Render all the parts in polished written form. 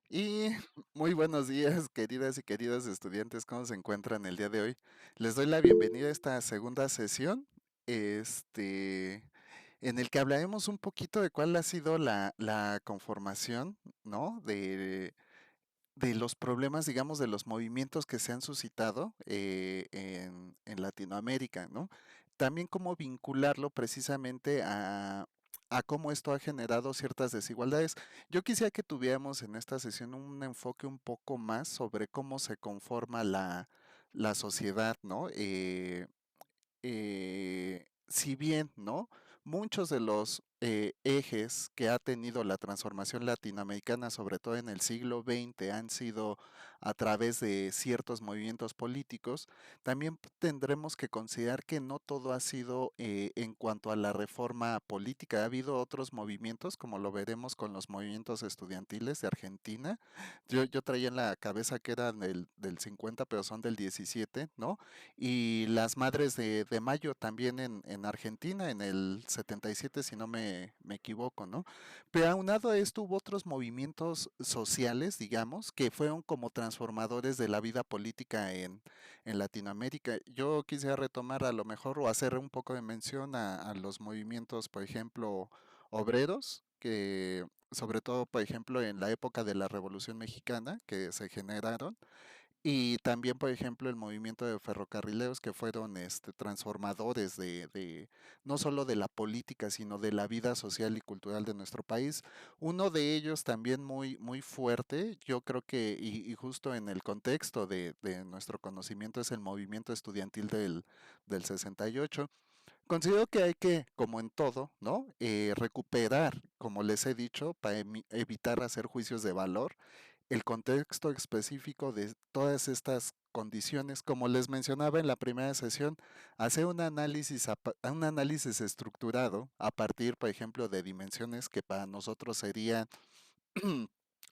Y muy buenos días, queridas y queridos estudiantes, ¿cómo se encuentran el día de hoy? Les doy la bienvenida a esta segunda sesión, en el que hablaremos un poquito de cuál ha sido la conformación, ¿no? De los problemas, digamos, de los movimientos que se han suscitado en Latinoamérica, ¿no? También cómo vincularlo precisamente a cómo esto ha generado ciertas desigualdades. Yo quisiera que tuviéramos en esta sesión un enfoque un poco más sobre cómo se conforma la sociedad, ¿no? Si bien, ¿no? Muchos de los ejes que ha tenido la transformación latinoamericana, sobre todo en el siglo XX, han sido a través de ciertos movimientos políticos, también tendremos que considerar que no todo ha sido en cuanto a la reforma política. Ha habido otros movimientos, como lo veremos con los movimientos estudiantiles de Argentina. Yo traía en la cabeza que eran del 50, pero son del 17, ¿no? Y las Madres de Mayo también en Argentina, en el 77, si no me equivoco, ¿no? Pero aunado a esto hubo otros movimientos sociales, digamos, que fueron como transformadores de la vida política en Latinoamérica. Yo quisiera retomar a lo mejor o hacer un poco de mención a los movimientos, por ejemplo, obreros, que sobre todo, por ejemplo, en la época de la Revolución Mexicana, que se generaron y también, por ejemplo, el movimiento de ferrocarrileros que fueron transformadores de no solo de la política, sino de la vida social y cultural de nuestro país. Uno de ellos también muy fuerte, yo creo que, y justo en el contexto de nuestro conocimiento, es el movimiento estudiantil del 68. Considero que hay que, como en todo, ¿no? Recuperar, como les he dicho, para evitar hacer juicios de valor el contexto específico de todas estas condiciones, como les mencionaba en la primera sesión, hacer un análisis estructurado a partir, por ejemplo, de dimensiones que para nosotros serían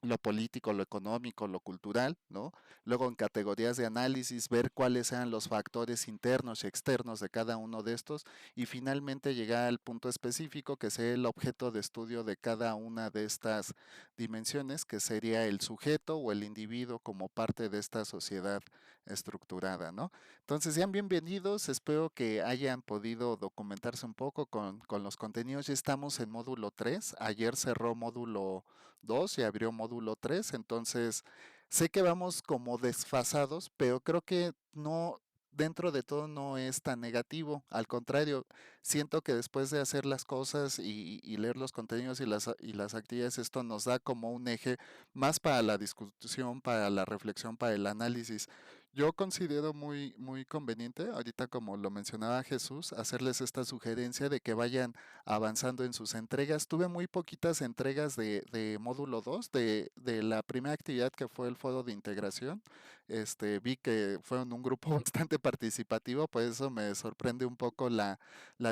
lo político, lo económico, lo cultural, ¿no? Luego en categorías de análisis, ver cuáles sean los factores internos y externos de cada uno de estos y finalmente llegar al punto específico que sea el objeto de estudio de cada una de estas dimensiones, que sería el sujeto o el individuo como parte de esta sociedad estructurada, ¿no? Entonces, sean bienvenidos, espero que hayan podido documentarse un poco con los contenidos. Ya estamos en módulo 3. Ayer cerró módulo 2 y abrió módulo 3, entonces sé que vamos como desfasados, pero creo que no, dentro de todo no es tan negativo, al contrario, siento que después de hacer las cosas y leer los contenidos y las actividades, esto nos da como un eje más para la discusión, para la reflexión, para el análisis. Yo considero muy conveniente, ahorita como lo mencionaba Jesús, hacerles esta sugerencia de que vayan avanzando en sus entregas. Tuve muy poquitas entregas de módulo 2 de la primera actividad que fue el foro de integración. Vi que fueron un grupo bastante participativo, por eso me sorprende un poco la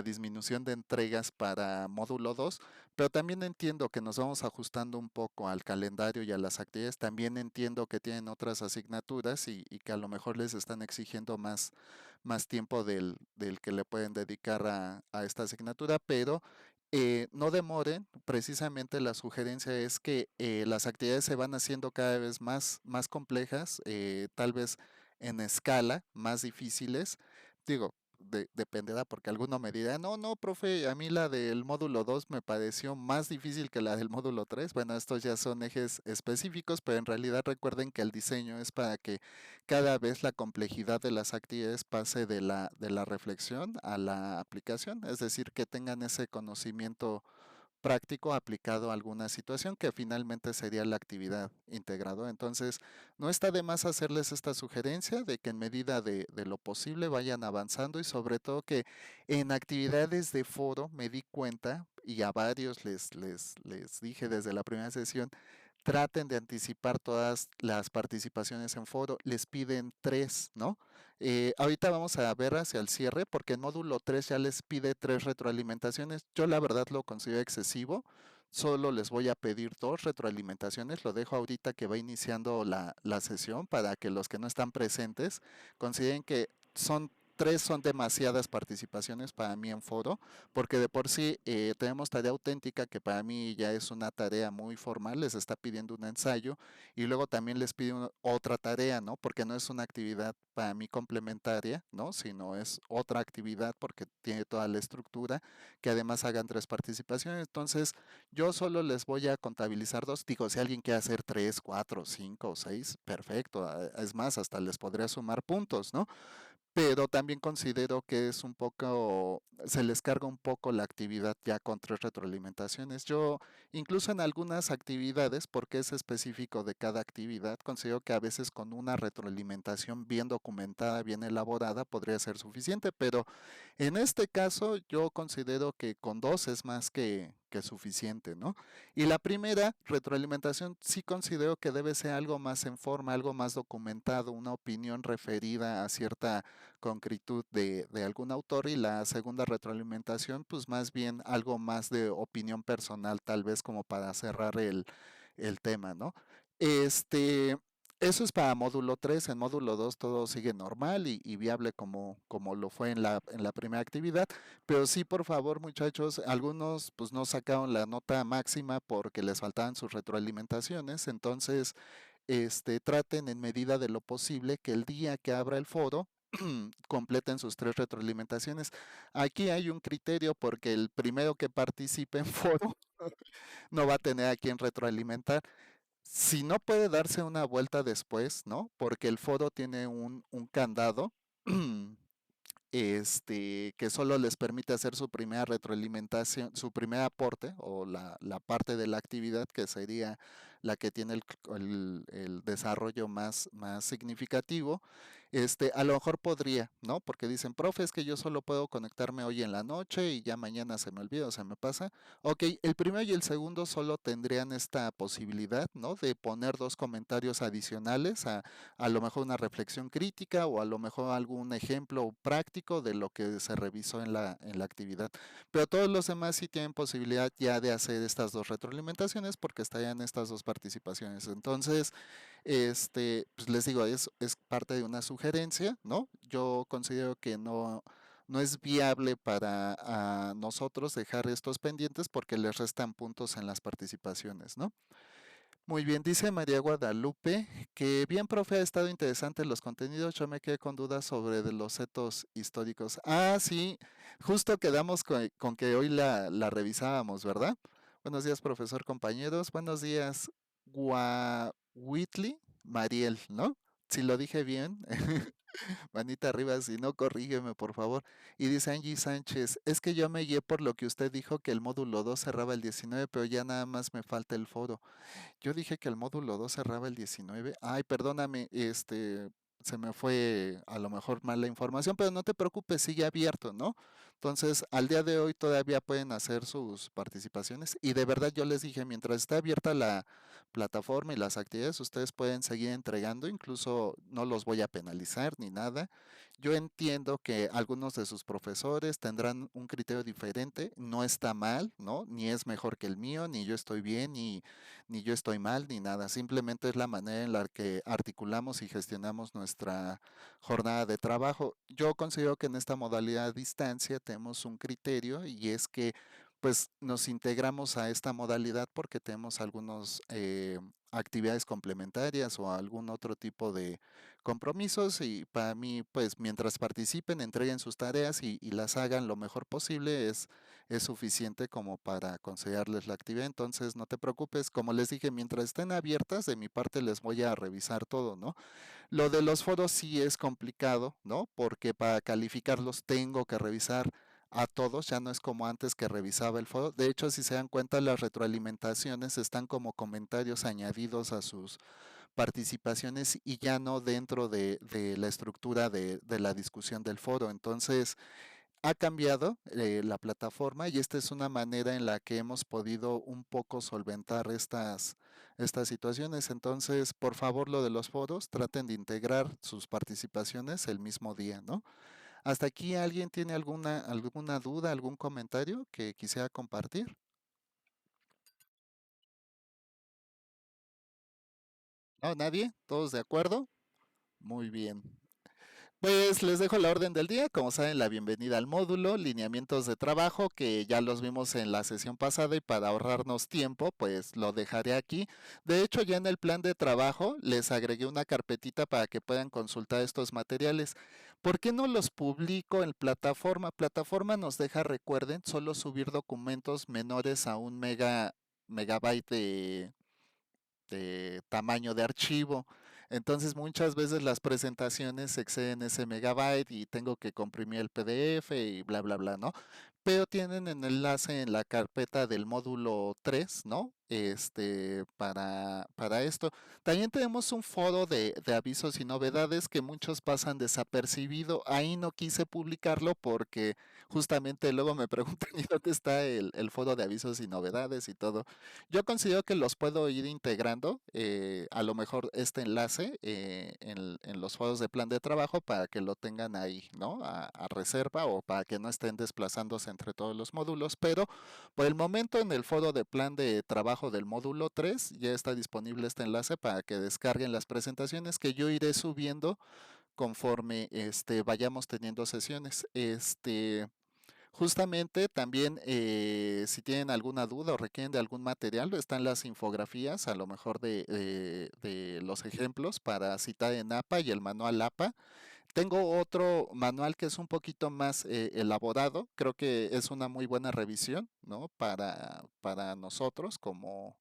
disminución de entregas para módulo 2, pero también entiendo que nos vamos ajustando un poco al calendario y a las actividades. También entiendo que tienen otras asignaturas y que a lo mejor les están exigiendo más tiempo del que le pueden dedicar a esta asignatura, pero no demoren. Precisamente la sugerencia es que las actividades se van haciendo cada vez más complejas, tal vez en escala, más difíciles. Digo, dependerá porque alguno me dirá, no, no, profe, a mí la del módulo 2 me pareció más difícil que la del módulo 3. Bueno, estos ya son ejes específicos, pero en realidad recuerden que el diseño es para que cada vez la complejidad de las actividades pase de la reflexión a la aplicación, es decir, que tengan ese conocimiento práctico aplicado a alguna situación que finalmente sería la actividad integrado. Entonces, no está de más hacerles esta sugerencia de que en medida de lo posible vayan avanzando y sobre todo que en actividades de foro me di cuenta y a varios les dije desde la primera sesión, traten de anticipar todas las participaciones en foro, les piden tres, ¿no? Ahorita vamos a ver hacia el cierre, porque en módulo 3 ya les pide tres retroalimentaciones. Yo la verdad lo considero excesivo, solo les voy a pedir dos retroalimentaciones, lo dejo ahorita que va iniciando la sesión para que los que no están presentes consideren que son tres son demasiadas participaciones para mí en foro, porque de por sí tenemos tarea auténtica, que para mí ya es una tarea muy formal, les está pidiendo un ensayo, y luego también les pide otra tarea, ¿no? Porque no es una actividad para mí complementaria, ¿no? Sino es otra actividad porque tiene toda la estructura, que además hagan tres participaciones. Entonces, yo solo les voy a contabilizar dos. Digo, si alguien quiere hacer tres, cuatro, cinco o seis, perfecto. Es más, hasta les podría sumar puntos, ¿no? Pero también considero que es un poco, se les carga un poco la actividad ya con tres retroalimentaciones. Yo, incluso en algunas actividades, porque es específico de cada actividad, considero que a veces con una retroalimentación bien documentada, bien elaborada, podría ser suficiente, pero en este caso yo considero que con dos es más que suficiente, ¿no? Y la primera retroalimentación sí considero que debe ser algo más en forma, algo más documentado, una opinión referida a cierta concretud de algún autor, y la segunda retroalimentación, pues más bien algo más de opinión personal, tal vez como para cerrar el tema, ¿no? Este, eso es para módulo 3. En módulo 2 todo sigue normal y viable como lo fue en la primera actividad, pero sí, por favor, muchachos, algunos pues no sacaron la nota máxima porque les faltaban sus retroalimentaciones, entonces traten en medida de lo posible que el día que abra el foro completen sus tres retroalimentaciones. Aquí hay un criterio porque el primero que participe en foro no va a tener a quien retroalimentar. Si no puede darse una vuelta después, ¿no? Porque el foro tiene un candado que solo les permite hacer su primera retroalimentación, su primer aporte o la parte de la actividad que sería la que tiene el desarrollo más significativo. A lo mejor podría, ¿no? Porque dicen, profe, es que yo solo puedo conectarme hoy en la noche y ya mañana se me olvida o se me pasa. Ok, el primero y el segundo solo tendrían esta posibilidad, ¿no? De poner dos comentarios adicionales, a lo mejor una reflexión crítica o a lo mejor algún ejemplo práctico de lo que se revisó en la actividad. Pero todos los demás sí tienen posibilidad ya de hacer estas dos retroalimentaciones porque estarían estas dos participaciones. Entonces, pues les digo, es parte de una sugerencia, ¿no? Yo considero que no es viable para nosotros dejar estos pendientes porque les restan puntos en las participaciones, ¿no? Muy bien, dice María Guadalupe que bien, profe, ha estado interesante los contenidos. Yo me quedé con dudas sobre de los setos históricos. Ah, sí, justo quedamos con que hoy la revisábamos, ¿verdad? Buenos días, profesor, compañeros. Buenos días, Whitley, Mariel, ¿no? Si lo dije bien, manita arriba, si no, corrígeme, por favor. Y dice Angie Sánchez, es que yo me guié por lo que usted dijo que el módulo 2 cerraba el 19, pero ya nada más me falta el foro. Yo dije que el módulo 2 cerraba el 19. Ay, perdóname, se me fue a lo mejor mal la información, pero no te preocupes, sigue abierto, ¿no? Entonces, al día de hoy todavía pueden hacer sus participaciones y de verdad yo les dije, mientras esté abierta la plataforma y las actividades, ustedes pueden seguir entregando, incluso no los voy a penalizar ni nada. Yo entiendo que algunos de sus profesores tendrán un criterio diferente, no está mal, ¿no? Ni es mejor que el mío, ni yo estoy bien, ni yo estoy mal, ni nada. Simplemente es la manera en la que articulamos y gestionamos nuestra jornada de trabajo. Yo considero que en esta modalidad a distancia tenemos un criterio y es que pues nos integramos a esta modalidad porque tenemos algunos actividades complementarias o algún otro tipo de compromisos, y para mí pues mientras participen, entreguen sus tareas y las hagan lo mejor posible es suficiente como para considerarles la actividad. Entonces, no te preocupes, como les dije, mientras estén abiertas, de mi parte les voy a revisar todo, ¿no? Lo de los foros sí es complicado, ¿no? Porque para calificarlos tengo que revisar a todos, ya no es como antes que revisaba el foro. De hecho, si se dan cuenta, las retroalimentaciones están como comentarios añadidos a sus participaciones y ya no dentro de la estructura de la discusión del foro. Entonces, ha cambiado la plataforma y esta es una manera en la que hemos podido un poco solventar estas situaciones. Entonces, por favor, lo de los foros, traten de integrar sus participaciones el mismo día, ¿no? ¿Hasta aquí alguien tiene alguna duda, algún comentario que quisiera compartir? ¿No? ¿Nadie? ¿Todos de acuerdo? Muy bien. Pues les dejo la orden del día, como saben, la bienvenida al módulo, lineamientos de trabajo, que ya los vimos en la sesión pasada y para ahorrarnos tiempo, pues lo dejaré aquí. De hecho, ya en el plan de trabajo les agregué una carpetita para que puedan consultar estos materiales. ¿Por qué no los publico en plataforma? Plataforma nos deja, recuerden, solo subir documentos menores a un megabyte de tamaño de archivo. Entonces muchas veces las presentaciones exceden ese megabyte y tengo que comprimir el PDF y bla, bla, bla, ¿no? Pero tienen el enlace en la carpeta del módulo 3, ¿no? Para esto. También tenemos un foro de avisos y novedades que muchos pasan desapercibido. Ahí no quise publicarlo porque justamente luego me preguntan, ¿y dónde está el foro de avisos y novedades y todo? Yo considero que los puedo ir integrando, a lo mejor este enlace en los foros de plan de trabajo para que lo tengan ahí, ¿no? A reserva o para que no estén desplazándose entre todos los módulos, pero por el momento en el foro de plan de trabajo del módulo 3 ya está disponible este enlace para que descarguen las presentaciones que yo iré subiendo conforme vayamos teniendo sesiones. Justamente también, si tienen alguna duda o requieren de algún material, están las infografías, a lo mejor de los ejemplos para citar en APA y el manual APA. Tengo otro manual que es un poquito más elaborado, creo que es una muy buena revisión, ¿no? Para nosotros como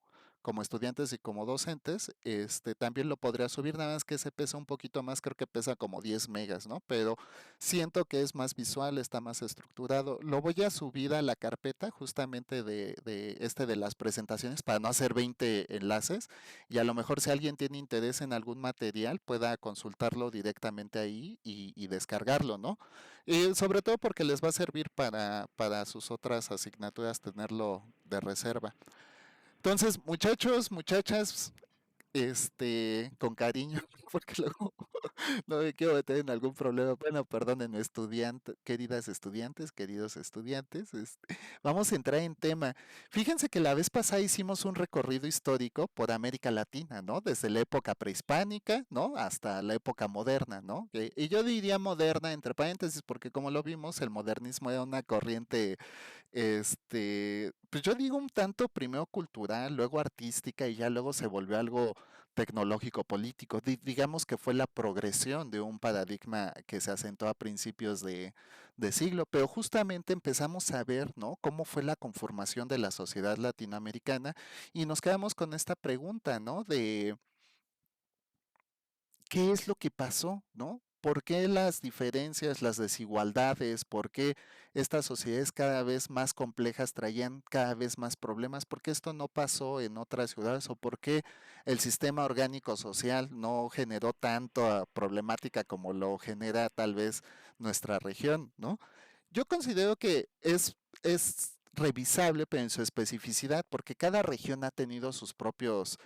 estudiantes y como docentes, también lo podría subir, nada más que ese pesa un poquito más, creo que pesa como 10 megas, ¿no? Pero siento que es más visual, está más estructurado. Lo voy a subir a la carpeta justamente de las presentaciones para no hacer 20 enlaces y a lo mejor si alguien tiene interés en algún material pueda consultarlo directamente ahí y descargarlo, ¿no? Y sobre todo porque les va a servir para sus otras asignaturas tenerlo de reserva. Entonces, muchachos, muchachas, con cariño, porque luego no me quiero meter en algún problema. Bueno, perdónenme, queridas estudiantes, queridos estudiantes, vamos a entrar en tema. Fíjense que la vez pasada hicimos un recorrido histórico por América Latina, ¿no? Desde la época prehispánica, ¿no? Hasta la época moderna, ¿no? Y yo diría moderna entre paréntesis, porque como lo vimos, el modernismo era una corriente pues yo digo un tanto primero cultural, luego artística y ya luego se volvió algo tecnológico político. Digamos que fue la progresión de un paradigma que se asentó a principios de siglo, pero justamente empezamos a ver, ¿no? Cómo fue la conformación de la sociedad latinoamericana y nos quedamos con esta pregunta, ¿no? De qué es lo que pasó, ¿no? ¿Por qué las diferencias, las desigualdades, por qué estas sociedades cada vez más complejas traían cada vez más problemas? ¿Por qué esto no pasó en otras ciudades? ¿O por qué el sistema orgánico social no generó tanta problemática como lo genera tal vez nuestra región, ¿no? Yo considero que es revisable, pero en su especificidad, porque cada región ha tenido sus propios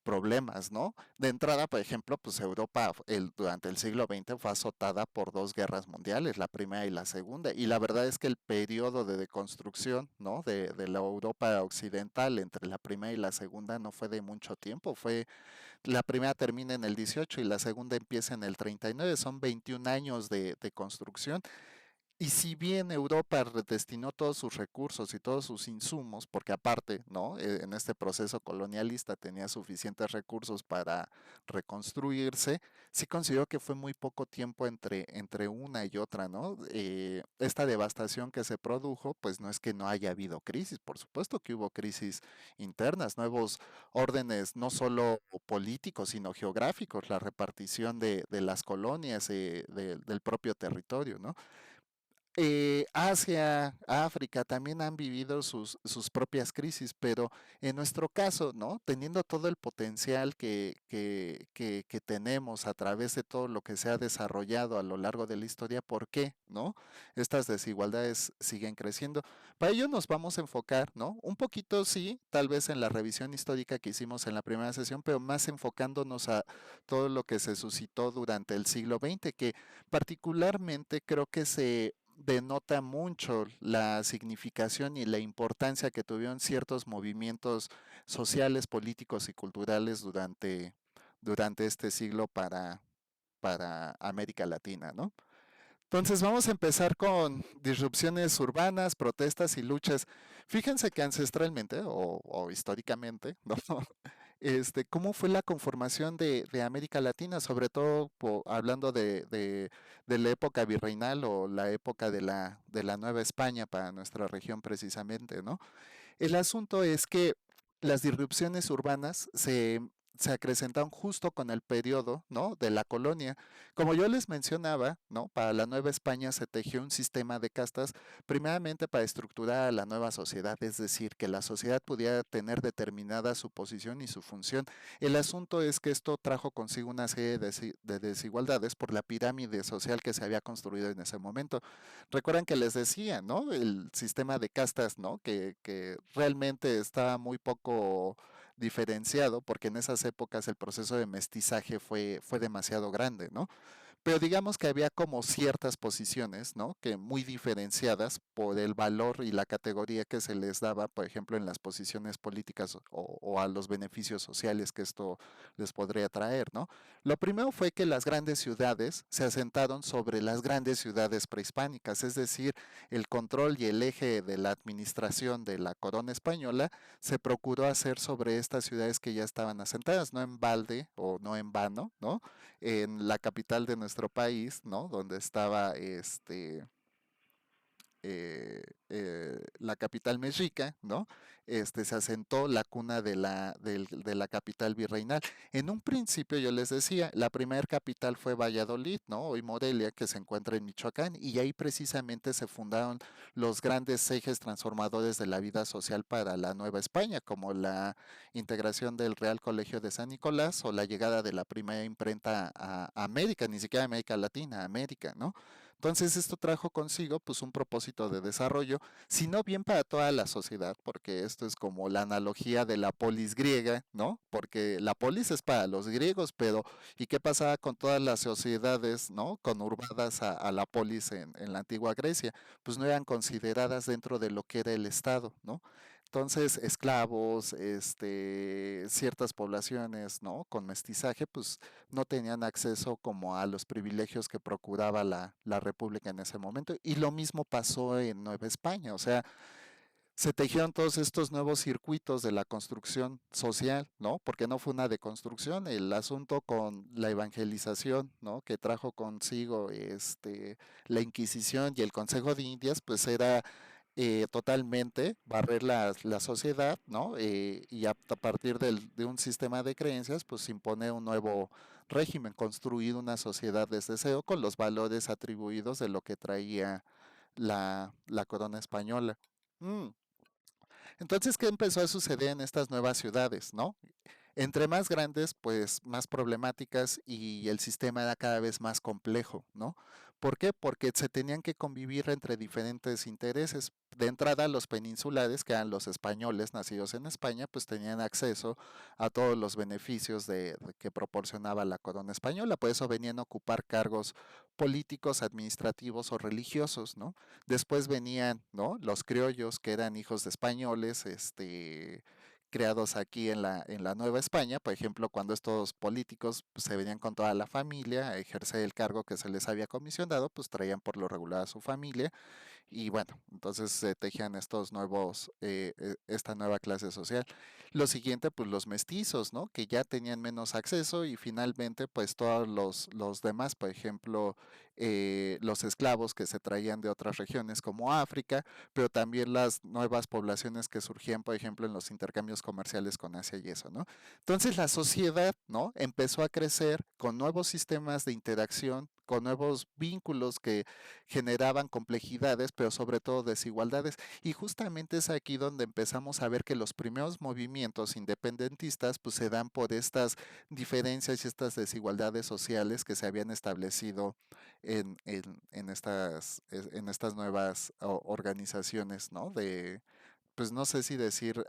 problemas, ¿no? De entrada, por ejemplo, pues Europa durante el siglo XX fue azotada por dos guerras mundiales, la primera y la segunda, y la verdad es que el periodo de deconstrucción, ¿no? De la Europa occidental entre la primera y la segunda no fue de mucho tiempo, la primera termina en el 18 y la segunda empieza en el 39, son 21 años de construcción. Y si bien Europa destinó todos sus recursos y todos sus insumos, porque aparte, ¿no? En este proceso colonialista tenía suficientes recursos para reconstruirse, sí considero que fue muy poco tiempo entre una y otra, ¿no? Esta devastación que se produjo, pues no es que no haya habido crisis, por supuesto que hubo crisis internas, nuevos órdenes, no solo políticos, sino geográficos, la repartición de las colonias, del propio territorio, ¿no? Asia, África también han vivido sus propias crisis, pero en nuestro caso, ¿no? Teniendo todo el potencial que tenemos a través de todo lo que se ha desarrollado a lo largo de la historia, ¿por qué, no? Estas desigualdades siguen creciendo. Para ello nos vamos a enfocar, ¿no? Un poquito, sí, tal vez en la revisión histórica que hicimos en la primera sesión, pero más enfocándonos a todo lo que se suscitó durante el siglo XX, que particularmente creo que se denota mucho la significación y la importancia que tuvieron ciertos movimientos sociales, políticos y culturales durante este siglo para América Latina, ¿no? Entonces vamos a empezar con disrupciones urbanas, protestas y luchas. Fíjense que ancestralmente o históricamente, ¿no? ¿Cómo fue la conformación de América Latina? Sobre todo hablando de la época virreinal o la época de la Nueva España para nuestra región precisamente, ¿no? El asunto es que las disrupciones urbanas se acrecentaron justo con el periodo, ¿no?, de la colonia. Como yo les mencionaba, ¿no?, para la Nueva España se tejió un sistema de castas, primeramente para estructurar a la nueva sociedad, es decir, que la sociedad pudiera tener determinada su posición y su función. El asunto es que esto trajo consigo una serie de desigualdades por la pirámide social que se había construido en ese momento. Recuerdan que les decía, ¿no? El sistema de castas, ¿no? Que realmente estaba muy poco diferenciado porque en esas épocas el proceso de mestizaje fue demasiado grande, ¿no? Pero digamos que había como ciertas posiciones, ¿no? Que muy diferenciadas por el valor y la categoría que se les daba, por ejemplo, en las posiciones políticas o a los beneficios sociales que esto les podría traer, ¿no? Lo primero fue que las grandes ciudades se asentaron sobre las grandes ciudades prehispánicas, es decir, el control y el eje de la administración de la corona española se procuró hacer sobre estas ciudades que ya estaban asentadas, no en balde o no en vano, ¿no? En la capital de nuestro país, ¿no? Donde estaba la capital mexica, ¿no? Se asentó la cuna de la capital virreinal. En un principio yo les decía, la primera capital fue Valladolid, ¿no? Hoy Morelia, que se encuentra en Michoacán, y ahí precisamente se fundaron los grandes ejes transformadores de la vida social para la Nueva España, como la integración del Real Colegio de San Nicolás o la llegada de la primera imprenta a América, ni siquiera a América Latina, a América, ¿no? Entonces esto trajo consigo pues un propósito de desarrollo, si no bien para toda la sociedad, porque esto es como la analogía de la polis griega, ¿no? Porque la polis es para los griegos, pero ¿y qué pasaba con todas las sociedades, ¿no? Conurbadas a la polis en la antigua Grecia? Pues no eran consideradas dentro de lo que era el Estado, ¿no? Entonces, esclavos, ciertas poblaciones, ¿no? Con mestizaje, pues no tenían acceso como a los privilegios que procuraba la República en ese momento. Y lo mismo pasó en Nueva España, o sea, se tejieron todos estos nuevos circuitos de la construcción social, ¿no? Porque no fue una deconstrucción, el asunto con la evangelización, ¿no? Que trajo consigo la Inquisición y el Consejo de Indias, pues era totalmente barrer la sociedad, ¿no? Y a partir de un sistema de creencias, pues impone un nuevo régimen, construir una sociedad desde cero con los valores atribuidos de lo que traía la corona española. Mm. Entonces, ¿qué empezó a suceder en estas nuevas ciudades, no? Entre más grandes, pues más problemáticas y el sistema era cada vez más complejo, ¿no? ¿Por qué? Porque se tenían que convivir entre diferentes intereses. De entrada, los peninsulares, que eran los españoles nacidos en España, pues tenían acceso a todos los beneficios que proporcionaba la corona española. Por eso venían a ocupar cargos políticos, administrativos o religiosos, ¿no? Después venían, ¿no? Los criollos, que eran hijos de españoles, creados aquí en la Nueva España, por ejemplo, cuando estos políticos pues, se venían con toda la familia a ejercer el cargo que se les había comisionado, pues traían por lo regular a su familia y bueno, entonces se tejían esta nueva clase social. Lo siguiente, pues los mestizos, ¿no? Que ya tenían menos acceso y finalmente, pues todos los demás, por ejemplo, los esclavos que se traían de otras regiones como África, pero también las nuevas poblaciones que surgían, por ejemplo, en los intercambios comerciales con Asia y eso, ¿no? Entonces la sociedad, ¿no? Empezó a crecer con nuevos sistemas de interacción, con nuevos vínculos que generaban complejidades, pero sobre todo desigualdades. Y justamente es aquí donde empezamos a ver que los primeros movimientos independentistas pues se dan por estas diferencias y estas desigualdades sociales que se habían establecido en estas nuevas organizaciones, ¿no? Pues no sé si decir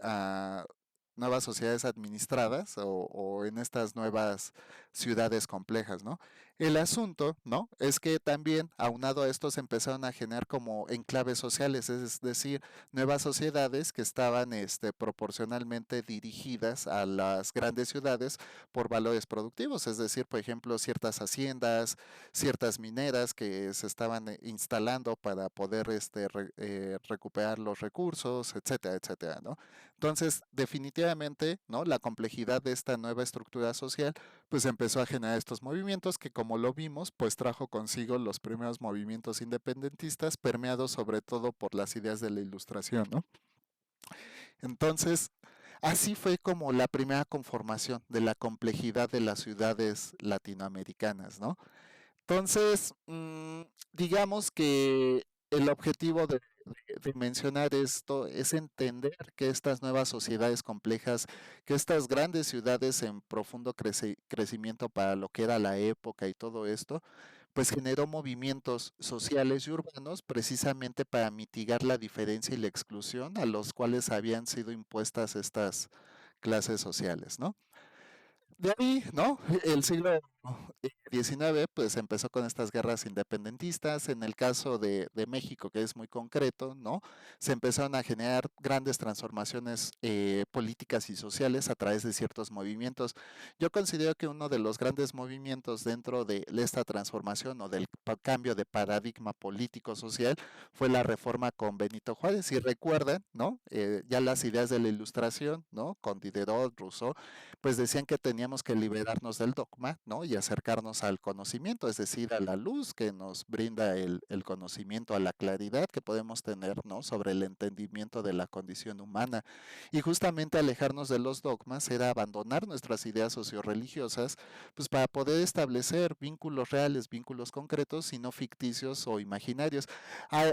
nuevas sociedades administradas o en estas nuevas ciudades complejas, ¿no? El asunto, ¿no? Es que también, aunado a esto, se empezaron a generar como enclaves sociales, es decir, nuevas sociedades que estaban proporcionalmente dirigidas a las grandes ciudades por valores productivos, es decir, por ejemplo, ciertas haciendas, ciertas mineras que se estaban instalando para poder recuperar los recursos, etcétera, etcétera, ¿no? Entonces, definitivamente, ¿no? La complejidad de esta nueva estructura social, pues empezó a generar estos movimientos que, como lo vimos, pues trajo consigo los primeros movimientos independentistas, permeados sobre todo por las ideas de la Ilustración, ¿no? Entonces, así fue como la primera conformación de la complejidad de las ciudades latinoamericanas, ¿no? Entonces, digamos que el objetivo de mencionar esto es entender que estas nuevas sociedades complejas, que estas grandes ciudades en profundo crecimiento para lo que era la época y todo esto, pues generó movimientos sociales y urbanos precisamente para mitigar la diferencia y la exclusión a los cuales habían sido impuestas estas clases sociales, ¿no? De ahí, ¿no? El siglo XIX, pues empezó con estas guerras independentistas. En el caso de México, que es muy concreto, ¿no? Se empezaron a generar grandes transformaciones políticas y sociales a través de ciertos movimientos. Yo considero que uno de los grandes movimientos dentro de esta transformación o del cambio de paradigma político-social fue la reforma con Benito Juárez. Si recuerdan, ¿no? Ya las ideas de la Ilustración, ¿no? Con Diderot, Rousseau, pues decían que teníamos que liberarnos del dogma, ¿no? Y acercarnos al conocimiento, es decir, a la luz que nos brinda el conocimiento, a la claridad que podemos tener, ¿no? Sobre el entendimiento de la condición humana. Y justamente alejarnos de los dogmas era abandonar nuestras ideas socioreligiosas, pues para poder establecer vínculos reales, vínculos concretos y no ficticios o imaginarios.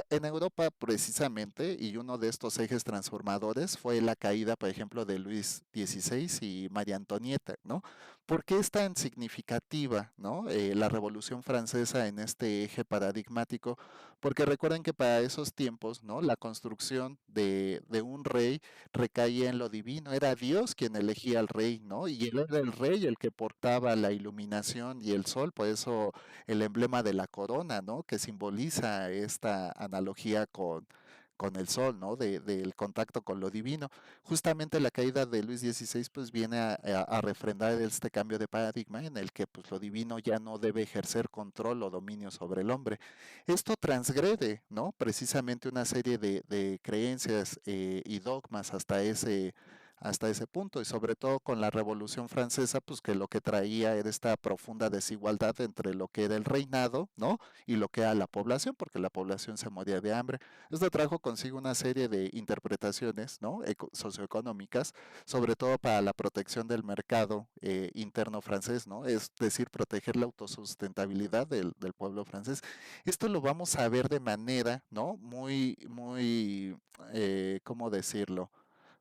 En Europa, precisamente, y uno de estos ejes transformadores fue la caída, por ejemplo, de Luis XVI y María Antonieta, ¿no? ¿Por qué es tan significativa, ¿no? La Revolución Francesa en este eje paradigmático? Porque recuerden que para esos tiempos, ¿no? La construcción de un rey recaía en lo divino, era Dios quien elegía al rey, ¿no? Y él era el rey el que portaba la iluminación y el sol, por eso el emblema de la corona, ¿no? Que simboliza esta analogía con el sol, ¿no? Del contacto con lo divino. Justamente la caída de Luis XVI pues viene a refrendar este cambio de paradigma en el que pues lo divino ya no debe ejercer control o dominio sobre el hombre. Esto transgrede, ¿no? Precisamente una serie de creencias y dogmas hasta ese punto, y sobre todo con la Revolución Francesa, pues que lo que traía era esta profunda desigualdad entre lo que era el reinado, ¿no? Y lo que era la población, porque la población se moría de hambre. Esto trajo consigo una serie de interpretaciones, ¿no? Socioeconómicas, sobre todo para la protección del mercado interno francés, ¿no? Es decir, proteger la autosustentabilidad del pueblo francés. Esto lo vamos a ver de manera, ¿no? ¿Cómo decirlo?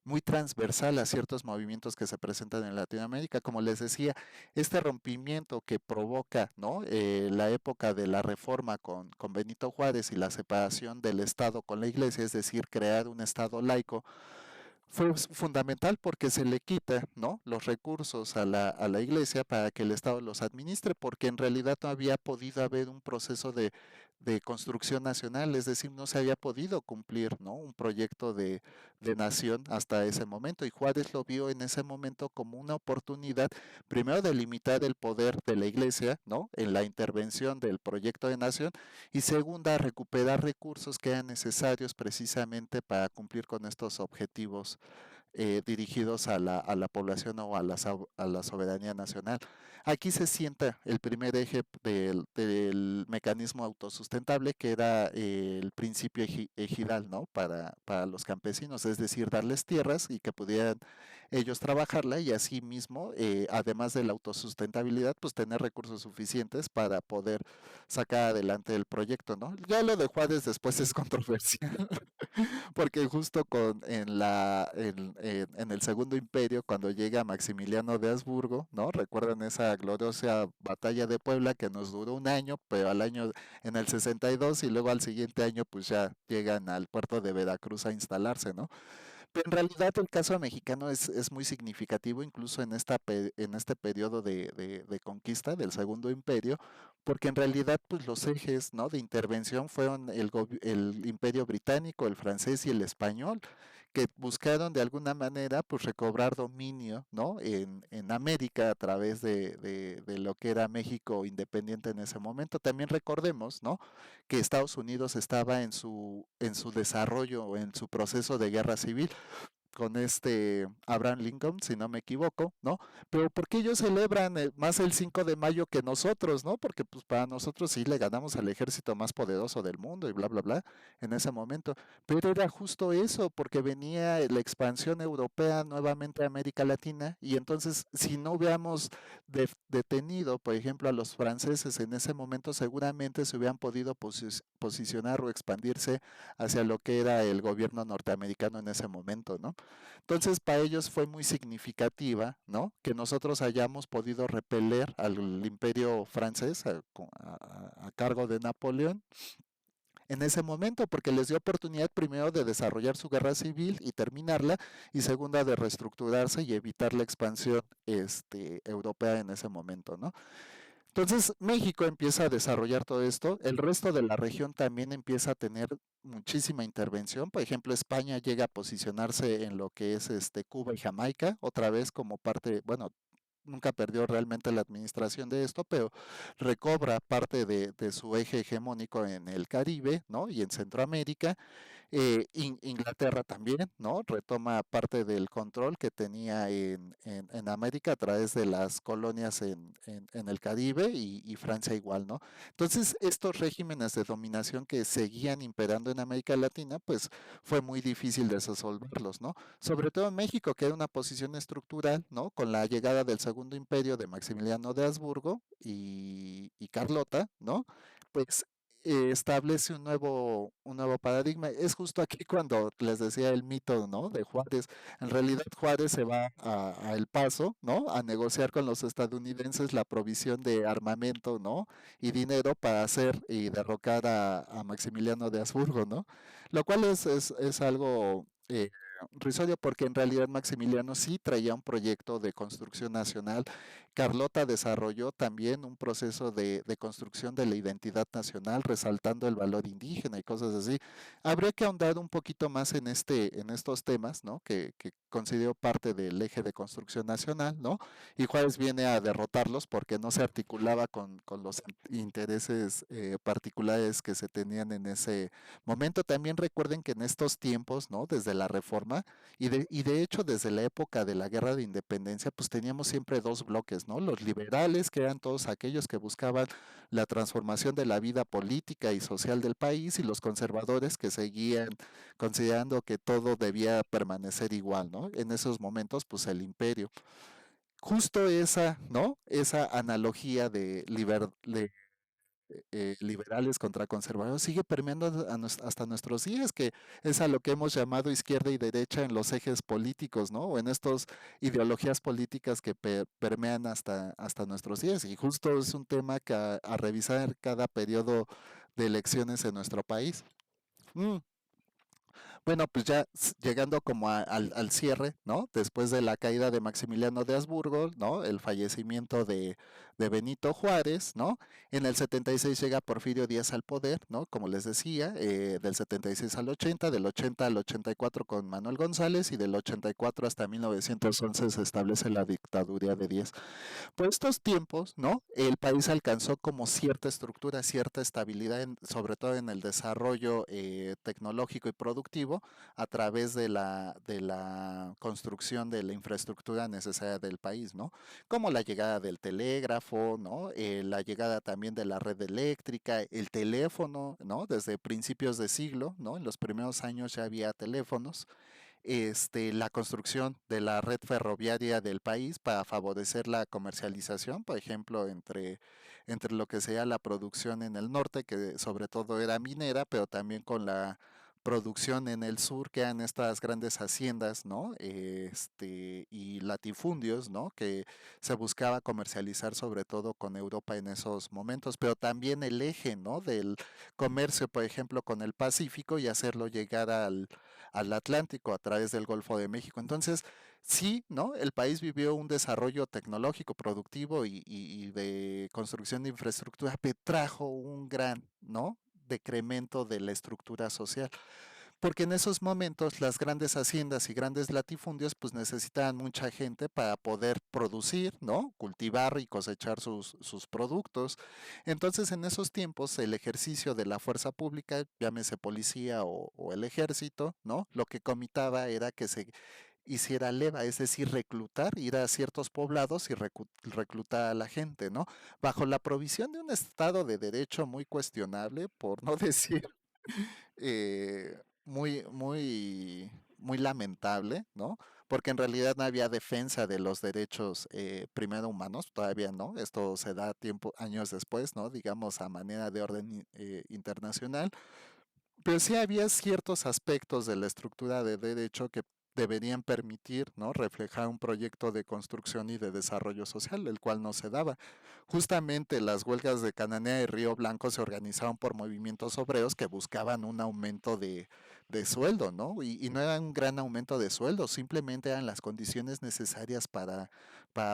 Muy transversal a ciertos movimientos que se presentan en Latinoamérica. Como les decía, este rompimiento que provoca, ¿no? La época de la reforma con Benito Juárez y la separación del Estado con la Iglesia, es decir, crear un Estado laico, fue fundamental porque se le quita, ¿no? Los recursos a la iglesia para que el Estado los administre, porque en realidad no había podido haber un proceso de construcción nacional, es decir, no se había podido cumplir, ¿no? Un proyecto de nación hasta ese momento. Y Juárez lo vio en ese momento como una oportunidad, primero de limitar el poder de la iglesia, ¿no? En la intervención del proyecto de nación, y segunda, recuperar recursos que eran necesarios precisamente para cumplir con estos objetivos dirigidos a la población o a a la soberanía nacional. Aquí se sienta el primer eje del mecanismo autosustentable, que era el principio ejidal, ¿no? Para los campesinos, es decir, darles tierras y que pudieran ellos trabajarla y así mismo, además de la autosustentabilidad, pues tener recursos suficientes para poder sacar adelante el proyecto, ¿no? Ya lo de Juárez después es controversial, porque justo en el Segundo Imperio, cuando llega Maximiliano de Habsburgo, ¿no? Recuerdan esa gloriosa batalla de Puebla que nos duró un año, pero al año, en el 62 y luego al siguiente año, pues ya llegan al puerto de Veracruz a instalarse, ¿no? Pero en realidad el caso mexicano es muy significativo, incluso en en este periodo de conquista del Segundo Imperio, porque en realidad pues los ejes, ¿no?, de intervención fueron el Imperio Británico, el francés y el español, que buscaron de alguna manera pues recobrar dominio, ¿no?, en América a través de lo que era México independiente en ese momento. También recordemos, ¿no?, que Estados Unidos estaba en su desarrollo, en su proceso de guerra civil con este Abraham Lincoln, si no me equivoco, ¿no? Pero ¿por qué ellos celebran más el 5 de mayo que nosotros, ¿no? Porque pues para nosotros sí le ganamos al ejército más poderoso del mundo y bla, bla, bla, en ese momento. Pero era justo eso, porque venía la expansión europea nuevamente a América Latina y entonces si no hubiéramos detenido, por ejemplo, a los franceses en ese momento, seguramente se hubieran podido posicionar o expandirse hacia lo que era el gobierno norteamericano en ese momento, ¿no? Entonces, para ellos fue muy significativa, ¿no?, que nosotros hayamos podido repeler al imperio francés a cargo de Napoleón en ese momento, porque les dio oportunidad primero de desarrollar su guerra civil y terminarla, y segunda de reestructurarse y evitar la expansión europea en ese momento, ¿no? Entonces México empieza a desarrollar todo esto, el resto de la región también empieza a tener muchísima intervención, por ejemplo España llega a posicionarse en lo que es Cuba y Jamaica, otra vez como parte, bueno, nunca perdió realmente la administración de esto, pero recobra parte de su eje hegemónico en el Caribe, ¿no?, y en Centroamérica. Inglaterra también, ¿no?, retoma parte del control que tenía en América a través de las colonias en el Caribe y Francia igual, ¿no? Entonces, estos regímenes de dominación que seguían imperando en América Latina, pues fue muy difícil de resolverlos, ¿no? Sobre todo en México, que era una posición estructural, ¿no? Con la llegada del Segundo Imperio de Maximiliano de Habsburgo y Carlota, ¿no? Pues establece un nuevo paradigma. Es justo aquí cuando les decía el mito, ¿no?, de Juárez. En realidad Juárez se va a El Paso, ¿no?, a negociar con los estadounidenses la provisión de armamento, ¿no?, y dinero para hacer y derrocar a Maximiliano de Habsburgo, ¿no? Lo cual es algo risorio porque en realidad Maximiliano sí traía un proyecto de construcción nacional. Carlota desarrolló también un proceso de construcción de la identidad nacional, resaltando el valor indígena y cosas así. Habría que ahondar un poquito más en estos temas, ¿no?, que considero parte del eje de construcción nacional, ¿no? Y Juárez viene a derrotarlos porque no se articulaba con los intereses particulares que se tenían en ese momento. También recuerden que en estos tiempos, ¿no?, desde la Reforma y de hecho desde la época de la Guerra de Independencia, pues teníamos siempre dos bloques, ¿no? Los liberales, que eran todos aquellos que buscaban la transformación de la vida política y social del país, y los conservadores que seguían considerando que todo debía permanecer igual, ¿no? En esos momentos, pues el imperio. Justo esa, ¿no? Esa analogía liberales contra conservadores sigue permeando hasta nuestros días, que es a lo que hemos llamado izquierda y derecha en los ejes políticos, ¿no? O en estas ideologías políticas que permean hasta nuestros días. Y justo es un tema que a revisar cada periodo de elecciones en nuestro país. Mm, bueno, pues ya llegando como al cierre, ¿no? Después de la caída de Maximiliano de Habsburgo, ¿no? El fallecimiento de Benito Juárez, ¿no? En el 76 llega Porfirio Díaz al poder, ¿no? Como les decía, del 76 al 80, del 80 al 84 con Manuel González y del 84 hasta 1911 se establece la dictadura de Díaz. Por estos tiempos, ¿no? El país alcanzó como cierta estructura, cierta estabilidad, sobre todo en el desarrollo tecnológico y productivo a través de la construcción de la infraestructura necesaria del país, ¿no? Como la llegada del telégrafo, ¿no? La llegada también de la red eléctrica, el teléfono, ¿no? Desde principios de siglo, ¿no? En los primeros años ya había teléfonos, la construcción de la red ferroviaria del país para favorecer la comercialización, por ejemplo, entre lo que sea la producción en el norte, que sobre todo era minera, pero también con la producción en el sur, que eran estas grandes haciendas, ¿no? Y latifundios, ¿no? Que se buscaba comercializar sobre todo con Europa en esos momentos, pero también el eje, ¿no? Del comercio, por ejemplo, con el Pacífico y hacerlo llegar al Atlántico a través del Golfo de México. Entonces, sí, ¿no? El país vivió un desarrollo tecnológico, productivo y de construcción de infraestructura, pero trajo un gran, ¿no? Decremento de la estructura social, porque en esos momentos las grandes haciendas y grandes latifundios pues necesitaban mucha gente para poder producir, ¿no? Cultivar y cosechar sus productos. Entonces en esos tiempos el ejercicio de la fuerza pública, llámese policía o el ejército, ¿no? Lo que comitaba era que se hiciera leva, es decir, reclutar, ir a ciertos poblados y reclutar a la gente, ¿no? Bajo la provisión de un Estado de Derecho muy cuestionable, por no decir muy lamentable, ¿no? Porque en realidad no había defensa de los derechos primero humanos, todavía no. Esto se da años después, ¿no? Digamos a manera de orden internacional. Pero sí había ciertos aspectos de la estructura de derecho que deberían permitir, ¿no? Reflejar un proyecto de construcción y de desarrollo social, el cual no se daba. Justamente las huelgas de Cananea y Río Blanco se organizaron por movimientos obreros que buscaban un aumento de sueldo, ¿no? Y no era un gran aumento de sueldo, simplemente eran las condiciones necesarias para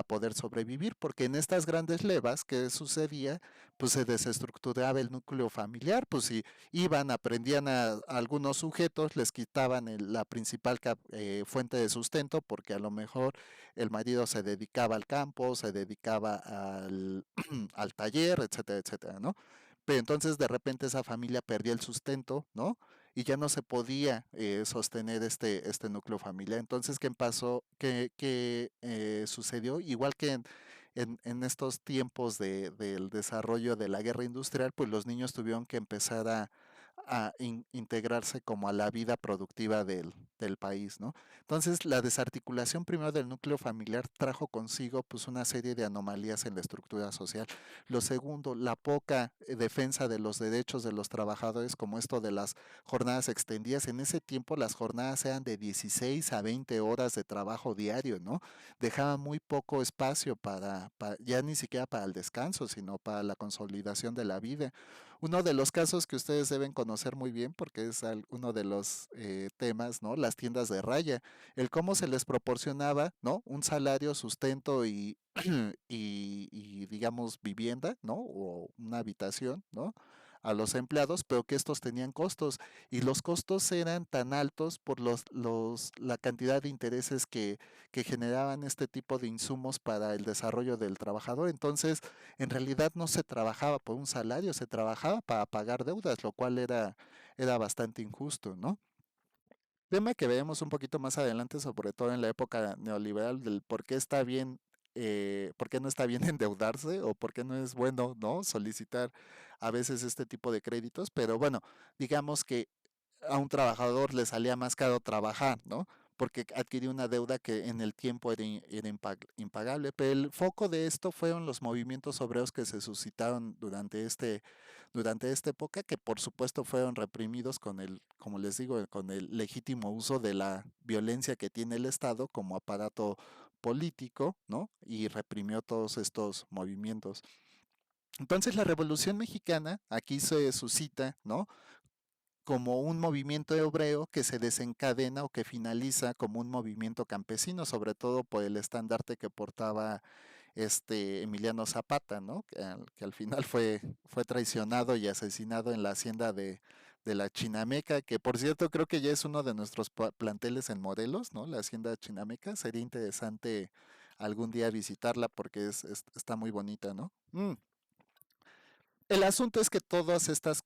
poder sobrevivir, porque en estas grandes levas, ¿qué sucedía? Pues se desestructuraba el núcleo familiar, pues si iban, aprendían a algunos sujetos, les quitaban la principal fuente de sustento, porque a lo mejor el marido se dedicaba al campo, se dedicaba al taller, etcétera, etcétera, ¿no? Pero entonces de repente esa familia perdía el sustento, ¿no? Y ya no se podía sostener este núcleo familiar. Entonces, ¿qué pasó? ¿Qué sucedió? Igual que en estos tiempos del desarrollo de la guerra industrial, pues los niños tuvieron que empezar a integrarse como a la vida productiva del país, ¿no? Entonces, la desarticulación primero del núcleo familiar trajo consigo pues una serie de anomalías en la estructura social. Lo segundo, la poca defensa de los derechos de los trabajadores, como esto de las jornadas extendidas. En ese tiempo las jornadas eran de 16 a 20 horas de trabajo diario, ¿no? Dejaba muy poco espacio ya ni siquiera para el descanso, sino para la consolidación de la vida. Uno de los casos que ustedes deben conocer muy bien, porque es uno de los temas, ¿no? Las tiendas de raya, el cómo se les proporcionaba, ¿no? Un salario, sustento y digamos vivienda, ¿no? O una habitación, ¿no? A los empleados, pero que estos tenían costos y los costos eran tan altos por la cantidad de intereses que generaban este tipo de insumos para el desarrollo del trabajador. Entonces, en realidad no se trabajaba por un salario, se trabajaba para pagar deudas, lo cual era bastante injusto, ¿no? Tema que veremos un poquito más adelante, sobre todo en la época neoliberal, del por qué está bien, por qué no está bien endeudarse o por qué no es bueno, ¿no? Solicitar a veces este tipo de créditos, pero bueno, digamos que a un trabajador le salía más caro trabajar, ¿no? Porque adquirió una deuda que en el tiempo era impagable. Pero el foco de esto fueron los movimientos obreros que se suscitaron durante esta época, que por supuesto fueron reprimidos como les digo, con el legítimo uso de la violencia que tiene el Estado como aparato político, ¿no? Y reprimió todos estos movimientos. Entonces la Revolución Mexicana aquí se suscita, ¿no? Como un movimiento obrero que se desencadena o que finaliza como un movimiento campesino, sobre todo por el estandarte que portaba Emiliano Zapata, ¿no? Que al final fue traicionado y asesinado en la hacienda de la Chinameca, que por cierto creo que ya es uno de nuestros planteles en Morelos, ¿no? La hacienda Chinameca. Sería interesante algún día visitarla porque está muy bonita, ¿no? El asunto es que todas estas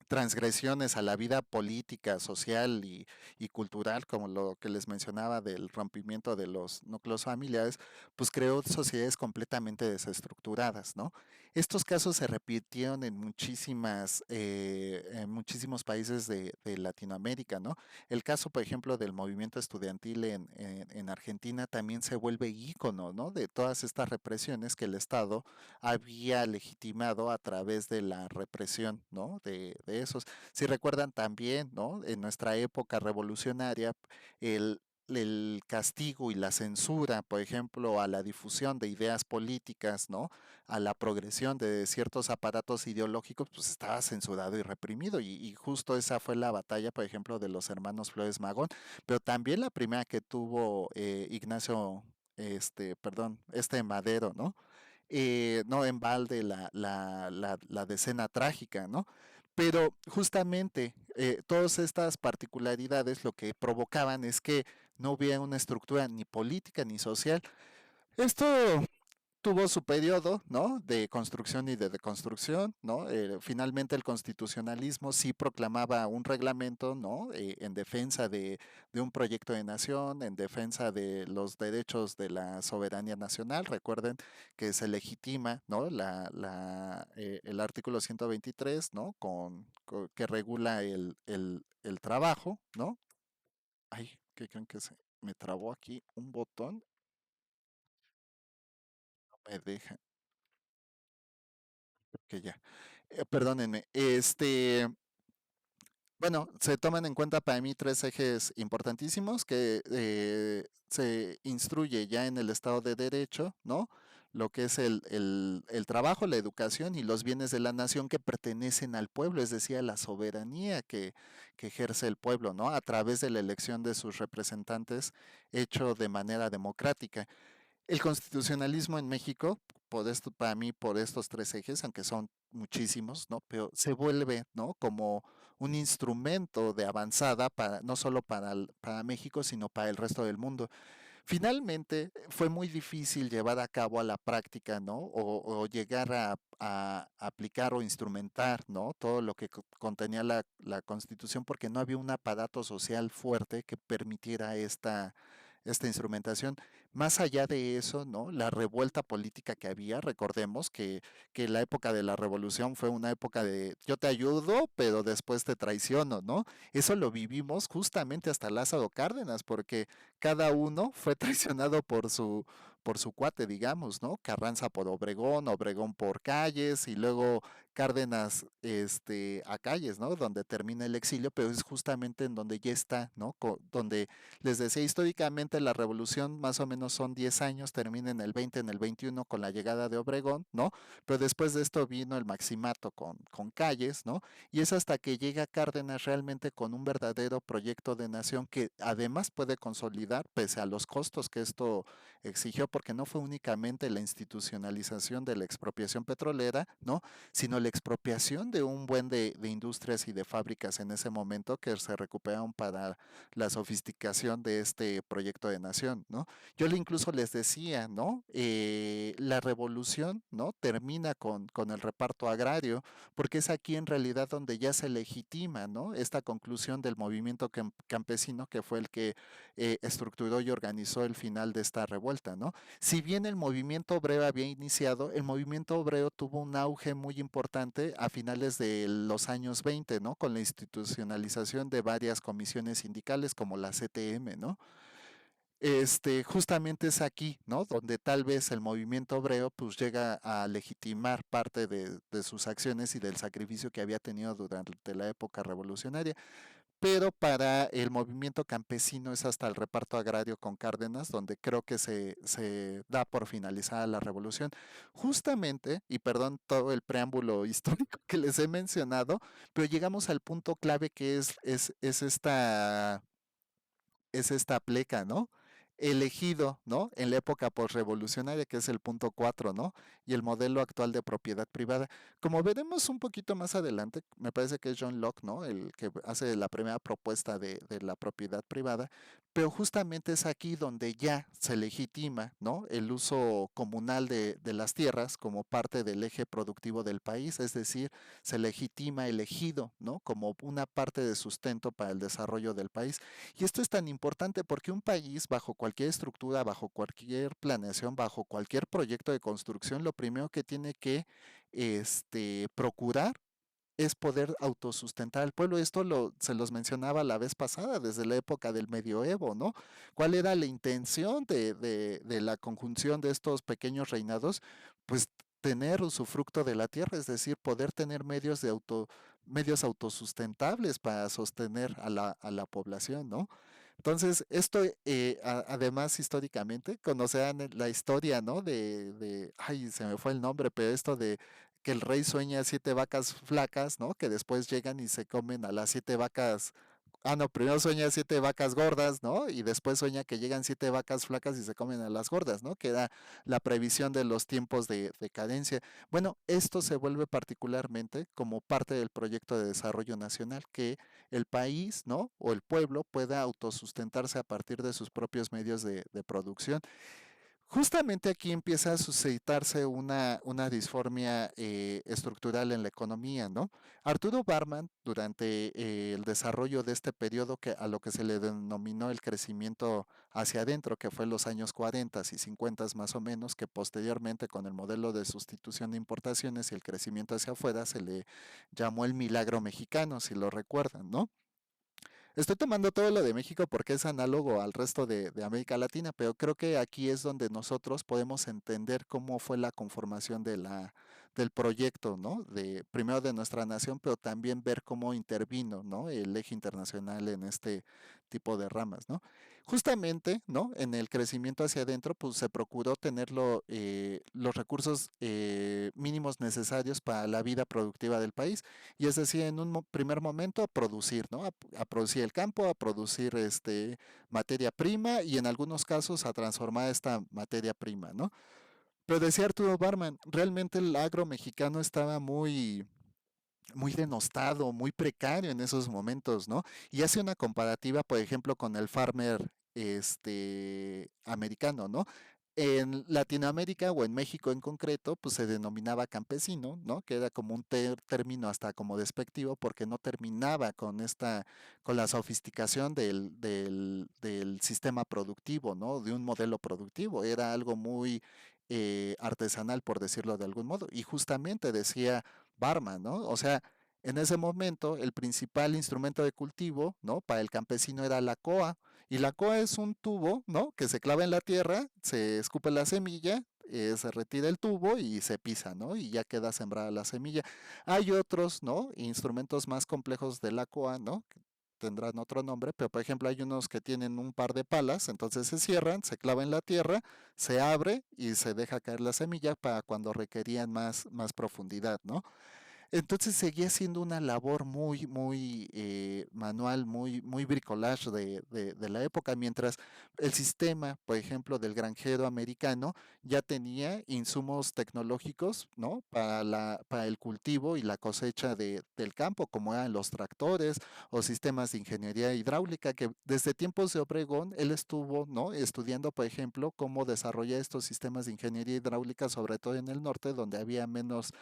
transgresiones a la vida política, social y cultural, como lo que les mencionaba del rompimiento de los núcleos familiares, pues creó sociedades completamente desestructuradas, ¿no? Estos casos se repitieron en muchísimos países de Latinoamérica, ¿no? El caso, por ejemplo, del movimiento estudiantil en Argentina también se vuelve ícono, ¿no? De todas estas represiones que el Estado había legitimado a través de la represión, ¿no? De ingresos. Si recuerdan también, ¿no? En nuestra época revolucionaria, el, el castigo y la censura, por ejemplo, a la difusión de ideas políticas, ¿no? A la progresión de ciertos aparatos ideológicos, pues estaba censurado y reprimido. Y justo esa fue la batalla, por ejemplo, de los hermanos Flores Magón, pero también la primera que tuvo Ignacio, perdón, Madero, ¿no? No en balde la decena trágica, ¿no? Pero justamente todas estas particularidades lo que provocaban es que no hubiera una estructura ni política ni social. Esto tuvo su periodo, ¿no? De construcción y de deconstrucción, ¿no? Finalmente el constitucionalismo sí proclamaba un reglamento, ¿no? En defensa de un proyecto de nación, en defensa de los derechos de la soberanía nacional. Recuerden que se legitima, ¿no? El artículo 123, ¿no? Que regula el trabajo, ¿no? Ay, ¿qué creen que se me trabó aquí un botón? No me deja, que ya. Perdónenme. Bueno, se toman en cuenta para mí tres ejes importantísimos que se instruye ya en el Estado de Derecho, ¿no? Lo que es el trabajo, la educación y los bienes de la nación que pertenecen al pueblo, es decir, a la soberanía que ejerce el pueblo, ¿no? A través de la elección de sus representantes hecho de manera democrática. El constitucionalismo en México, por esto, para mí, por estos tres ejes, aunque son muchísimos, ¿no? Pero se vuelve, ¿no? Como un instrumento de avanzada para, no solo para México, sino para el resto del mundo. Finalmente, fue muy difícil llevar a cabo a la práctica, ¿no? O llegar a aplicar o instrumentar, ¿no? Todo lo que contenía la Constitución, porque no había un aparato social fuerte que permitiera esta instrumentación. Más allá de eso, ¿no? La revuelta política que había, recordemos que la época de la revolución fue una época de yo te ayudo, pero después te traiciono, ¿no? Eso lo vivimos justamente hasta Lázaro Cárdenas, porque cada uno fue traicionado por su cuate, digamos, ¿no? Carranza por Obregón, Obregón por Calles y luego Cárdenas a Calles, ¿no? Donde termina el exilio, pero es justamente en donde ya está, ¿no? Donde les decía históricamente la revolución más o menos son 10 años, termina en el 20, en el 21 con la llegada de Obregón, ¿no? Pero después de esto vino el maximato con Calles, ¿no? Y es hasta que llega Cárdenas realmente con un verdadero proyecto de nación que además puede consolidar, pese a los costos que esto exigió, porque no fue únicamente la institucionalización de la expropiación petrolera, ¿no? Sino la expropiación de un buen de industrias y de fábricas en ese momento que se recuperaron para la sofisticación de este proyecto de nación, ¿no? Yo incluso les decía, ¿no? La revolución, ¿no? Termina con el reparto agrario, porque es aquí en realidad donde ya se legitima, ¿no? Esta conclusión del movimiento campesino que fue el que estructuró y organizó el final de esta revuelta, ¿no? Si bien el movimiento obrero había iniciado, el movimiento obrero tuvo un auge muy importante a finales de los años 20, ¿no? Con la institucionalización de varias comisiones sindicales como la CTM, ¿no? Justamente es aquí, ¿no? Donde tal vez el movimiento obrero pues llega a legitimar parte de sus acciones y del sacrificio que había tenido durante la época revolucionaria. Pero para el movimiento campesino es hasta el reparto agrario con Cárdenas, donde creo que se da por finalizada la revolución. Justamente, y perdón todo el preámbulo histórico que les he mencionado, pero llegamos al punto clave que es esta pleca, ¿no? Elegido, ¿no? En la época posrevolucionaria, que es el punto 4, ¿no? Y el modelo actual de propiedad privada. Como veremos un poquito más adelante, me parece que es John Locke, ¿no? El que hace la primera propuesta de la propiedad privada, pero justamente es aquí donde ya se legitima, ¿no? El uso comunal de las tierras como parte del eje productivo del país, es decir, se legitima el ejido, ¿no? Como una parte de sustento para el desarrollo del país. Y esto es tan importante porque un país, bajo cualquier estructura, bajo cualquier planeación, bajo cualquier proyecto de construcción, lo primero que tiene que procurar es poder autosustentar al pueblo. Esto se los mencionaba la vez pasada, desde la época del medioevo, ¿no? ¿Cuál era la intención de la conjunción de estos pequeños reinados? Pues tener usufructo de la tierra, es decir, poder tener medios medios autosustentables para sostener a la población, ¿no? Entonces, esto, además, históricamente, conocerán la historia, ¿no? Ay, se me fue el nombre, pero esto de que el rey sueña siete vacas flacas, ¿no? Que después llegan y se comen a las siete vacas. Ah, no, primero sueña siete vacas gordas, ¿no? Y después sueña que llegan siete vacas flacas y se comen a las gordas, ¿no? Que era la previsión de los tiempos de cadencia. Bueno, esto se vuelve particularmente como parte del proyecto de desarrollo nacional, que el país, ¿no? O el pueblo pueda autosustentarse a partir de sus propios medios de producción. Justamente aquí empieza a suscitarse una disformia estructural en la economía, ¿no? Arturo Barman, durante el desarrollo de este periodo a lo que se le denominó el crecimiento hacia adentro, que fue en los años 40 y 50 más o menos, que posteriormente con el modelo de sustitución de importaciones y el crecimiento hacia afuera se le llamó el milagro mexicano, si lo recuerdan, ¿no? Estoy tomando todo lo de México porque es análogo al resto de América Latina, pero creo que aquí es donde nosotros podemos entender cómo fue la conformación del proyecto, ¿no? Primero de nuestra nación, pero también ver cómo intervino, ¿no? El eje internacional en este tipo de ramas, ¿no? Justamente, ¿no? En el crecimiento hacia adentro, pues se procuró tener los recursos mínimos necesarios para la vida productiva del país. Y es decir, en un primer momento a producir, ¿no? A producir el campo, a producir materia prima y en algunos casos a transformar esta materia prima, ¿no? Pero decía Arturo Barman, realmente el agro mexicano estaba muy denostado, muy precario en esos momentos, ¿no? Y hace una comparativa, por ejemplo, con el farmer americano, ¿no? En Latinoamérica o en México en concreto, pues se denominaba campesino, ¿no? Que era como un término hasta como despectivo porque no terminaba con la sofisticación del sistema productivo, ¿no? De un modelo productivo. Era algo muy artesanal, por decirlo de algún modo. Y justamente decía Barman, ¿no? O sea, en ese momento el principal instrumento de cultivo, ¿no? Para el campesino era la coa. Y la coa es un tubo, ¿no? Que se clava en la tierra, se escupe la semilla, se retira el tubo y se pisa, ¿no? Y ya queda sembrada la semilla. Hay otros, ¿no? Instrumentos más complejos de la coa, ¿no? Que tendrán otro nombre, pero por ejemplo hay unos que tienen un par de palas, entonces se cierran, se clava en la tierra, se abre y se deja caer la semilla para cuando requerían más profundidad, ¿no? Entonces seguía siendo una labor muy manual, muy bricolage de la época, mientras el sistema, por ejemplo, del granjero americano ya tenía insumos tecnológicos, ¿no? Para el cultivo y la cosecha del campo, como eran los tractores o sistemas de ingeniería hidráulica, que desde tiempos de Obregón él estuvo, ¿no? Estudiando, por ejemplo, cómo desarrollar estos sistemas de ingeniería hidráulica, sobre todo en el norte, donde había menos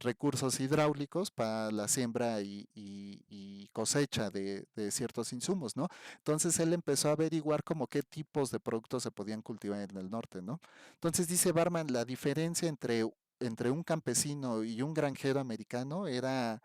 recursos hidráulicos para la siembra y cosecha de ciertos insumos, ¿no? Entonces él empezó a averiguar como qué tipos de productos se podían cultivar en el norte, ¿no? Entonces dice Barman, la diferencia entre un campesino y un granjero americano era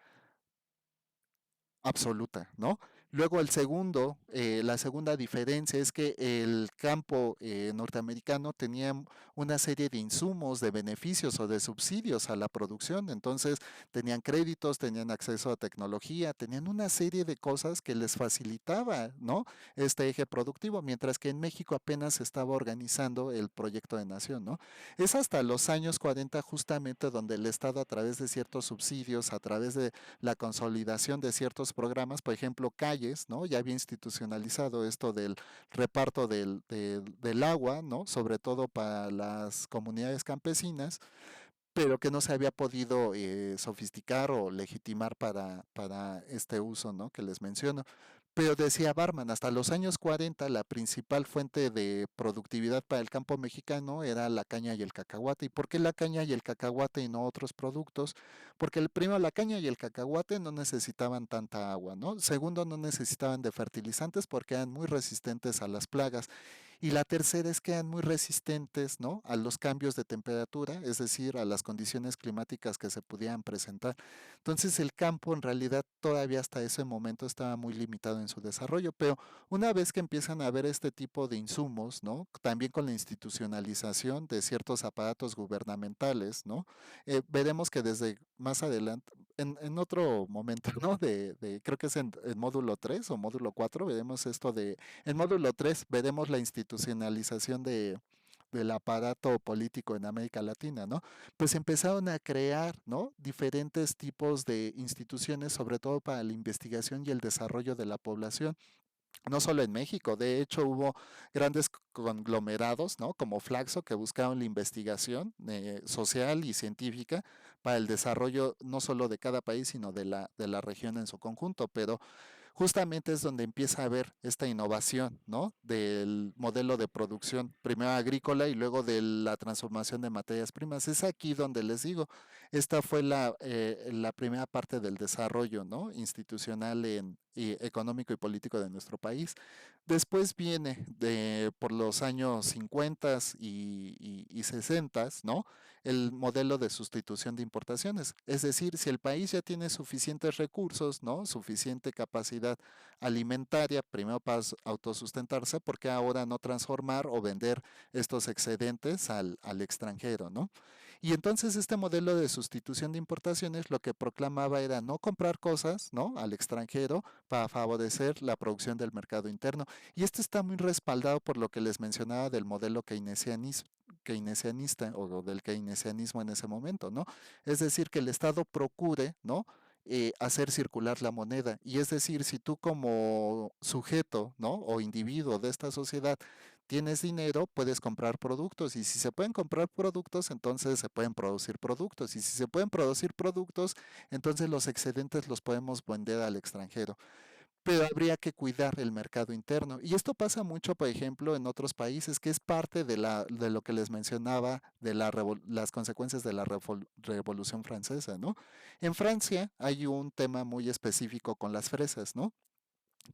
absoluta, ¿no? Luego la segunda diferencia es que el campo norteamericano tenía una serie de insumos, de beneficios o de subsidios a la producción, entonces tenían créditos, tenían acceso a tecnología, tenían una serie de cosas que les facilitaba, ¿no? Este eje productivo, mientras que en México apenas se estaba organizando el proyecto de nación, ¿no? Es hasta los años 40 justamente donde el Estado a través de ciertos subsidios, a través de la consolidación de ciertos programas, por ejemplo, calles, ¿no? Ya había institucionalizado esto del reparto del agua, ¿no? Sobre todo para las comunidades campesinas, pero que no se había podido sofisticar o legitimar para este uso, ¿no? Que les menciono. Pero decía Barman, hasta los años 40 la principal fuente de productividad para el campo mexicano era la caña y el cacahuate. ¿Y por qué la caña y el cacahuate y no otros productos? Porque el primero, la caña y el cacahuate no necesitaban tanta agua, ¿no? Segundo, no necesitaban de fertilizantes porque eran muy resistentes a las plagas. Y la tercera es que eran muy resistentes, ¿no? A los cambios de temperatura, es decir, a las condiciones climáticas que se pudieran presentar. Entonces el campo en realidad todavía hasta ese momento estaba muy limitado en su desarrollo, pero una vez que empiezan a haber este tipo de insumos, ¿no? También con la institucionalización de ciertos aparatos gubernamentales, ¿no? Veremos que desde más adelante, en otro momento, ¿no? Creo que es en módulo 3 o módulo 4 veremos esto en módulo 3 veremos la institucionalización del aparato político en América Latina, ¿no? Pues empezaron a crear, ¿no? Diferentes tipos de instituciones, sobre todo para la investigación y el desarrollo de la población. No solo en México, de hecho hubo grandes conglomerados, ¿no? Como Flaxo, que buscaron la investigación social y científica para el desarrollo no solo de cada país, sino de la región en su conjunto. Pero justamente es donde empieza a haber esta innovación, ¿no? Del modelo de producción, primero agrícola y luego de la transformación de materias primas. Es aquí donde les digo, esta fue la primera parte del desarrollo, ¿no? Institucional y económico y político de nuestro país. Después viene por los años 50 y 60, ¿no? El modelo de sustitución de importaciones. Es decir, si el país ya tiene suficientes recursos, ¿no? Suficiente capacidad alimentaria, primero para autosustentarse, porque ahora no transformar o vender estos excedentes al extranjero, ¿no? Y entonces este modelo de sustitución de importaciones lo que proclamaba era no comprar cosas, ¿no? Al extranjero para favorecer la producción del mercado interno. Y esto está muy respaldado por lo que les mencionaba del modelo keynesianista o del keynesianismo en ese momento, ¿no? Es decir, que el Estado procure, ¿no? Hacer circular la moneda. Y es decir, si tú como sujeto, ¿no? O individuo de esta sociedad tienes dinero, puedes comprar productos. Y si se pueden comprar productos, entonces se pueden producir productos. Y si se pueden producir productos, entonces los excedentes los podemos vender al extranjero, pero habría que cuidar el mercado interno. Y esto pasa mucho, por ejemplo, en otros países, que es parte de lo que les mencionaba de las consecuencias de la Revolución Francesa, ¿no? En Francia hay un tema muy específico con las fresas, ¿no?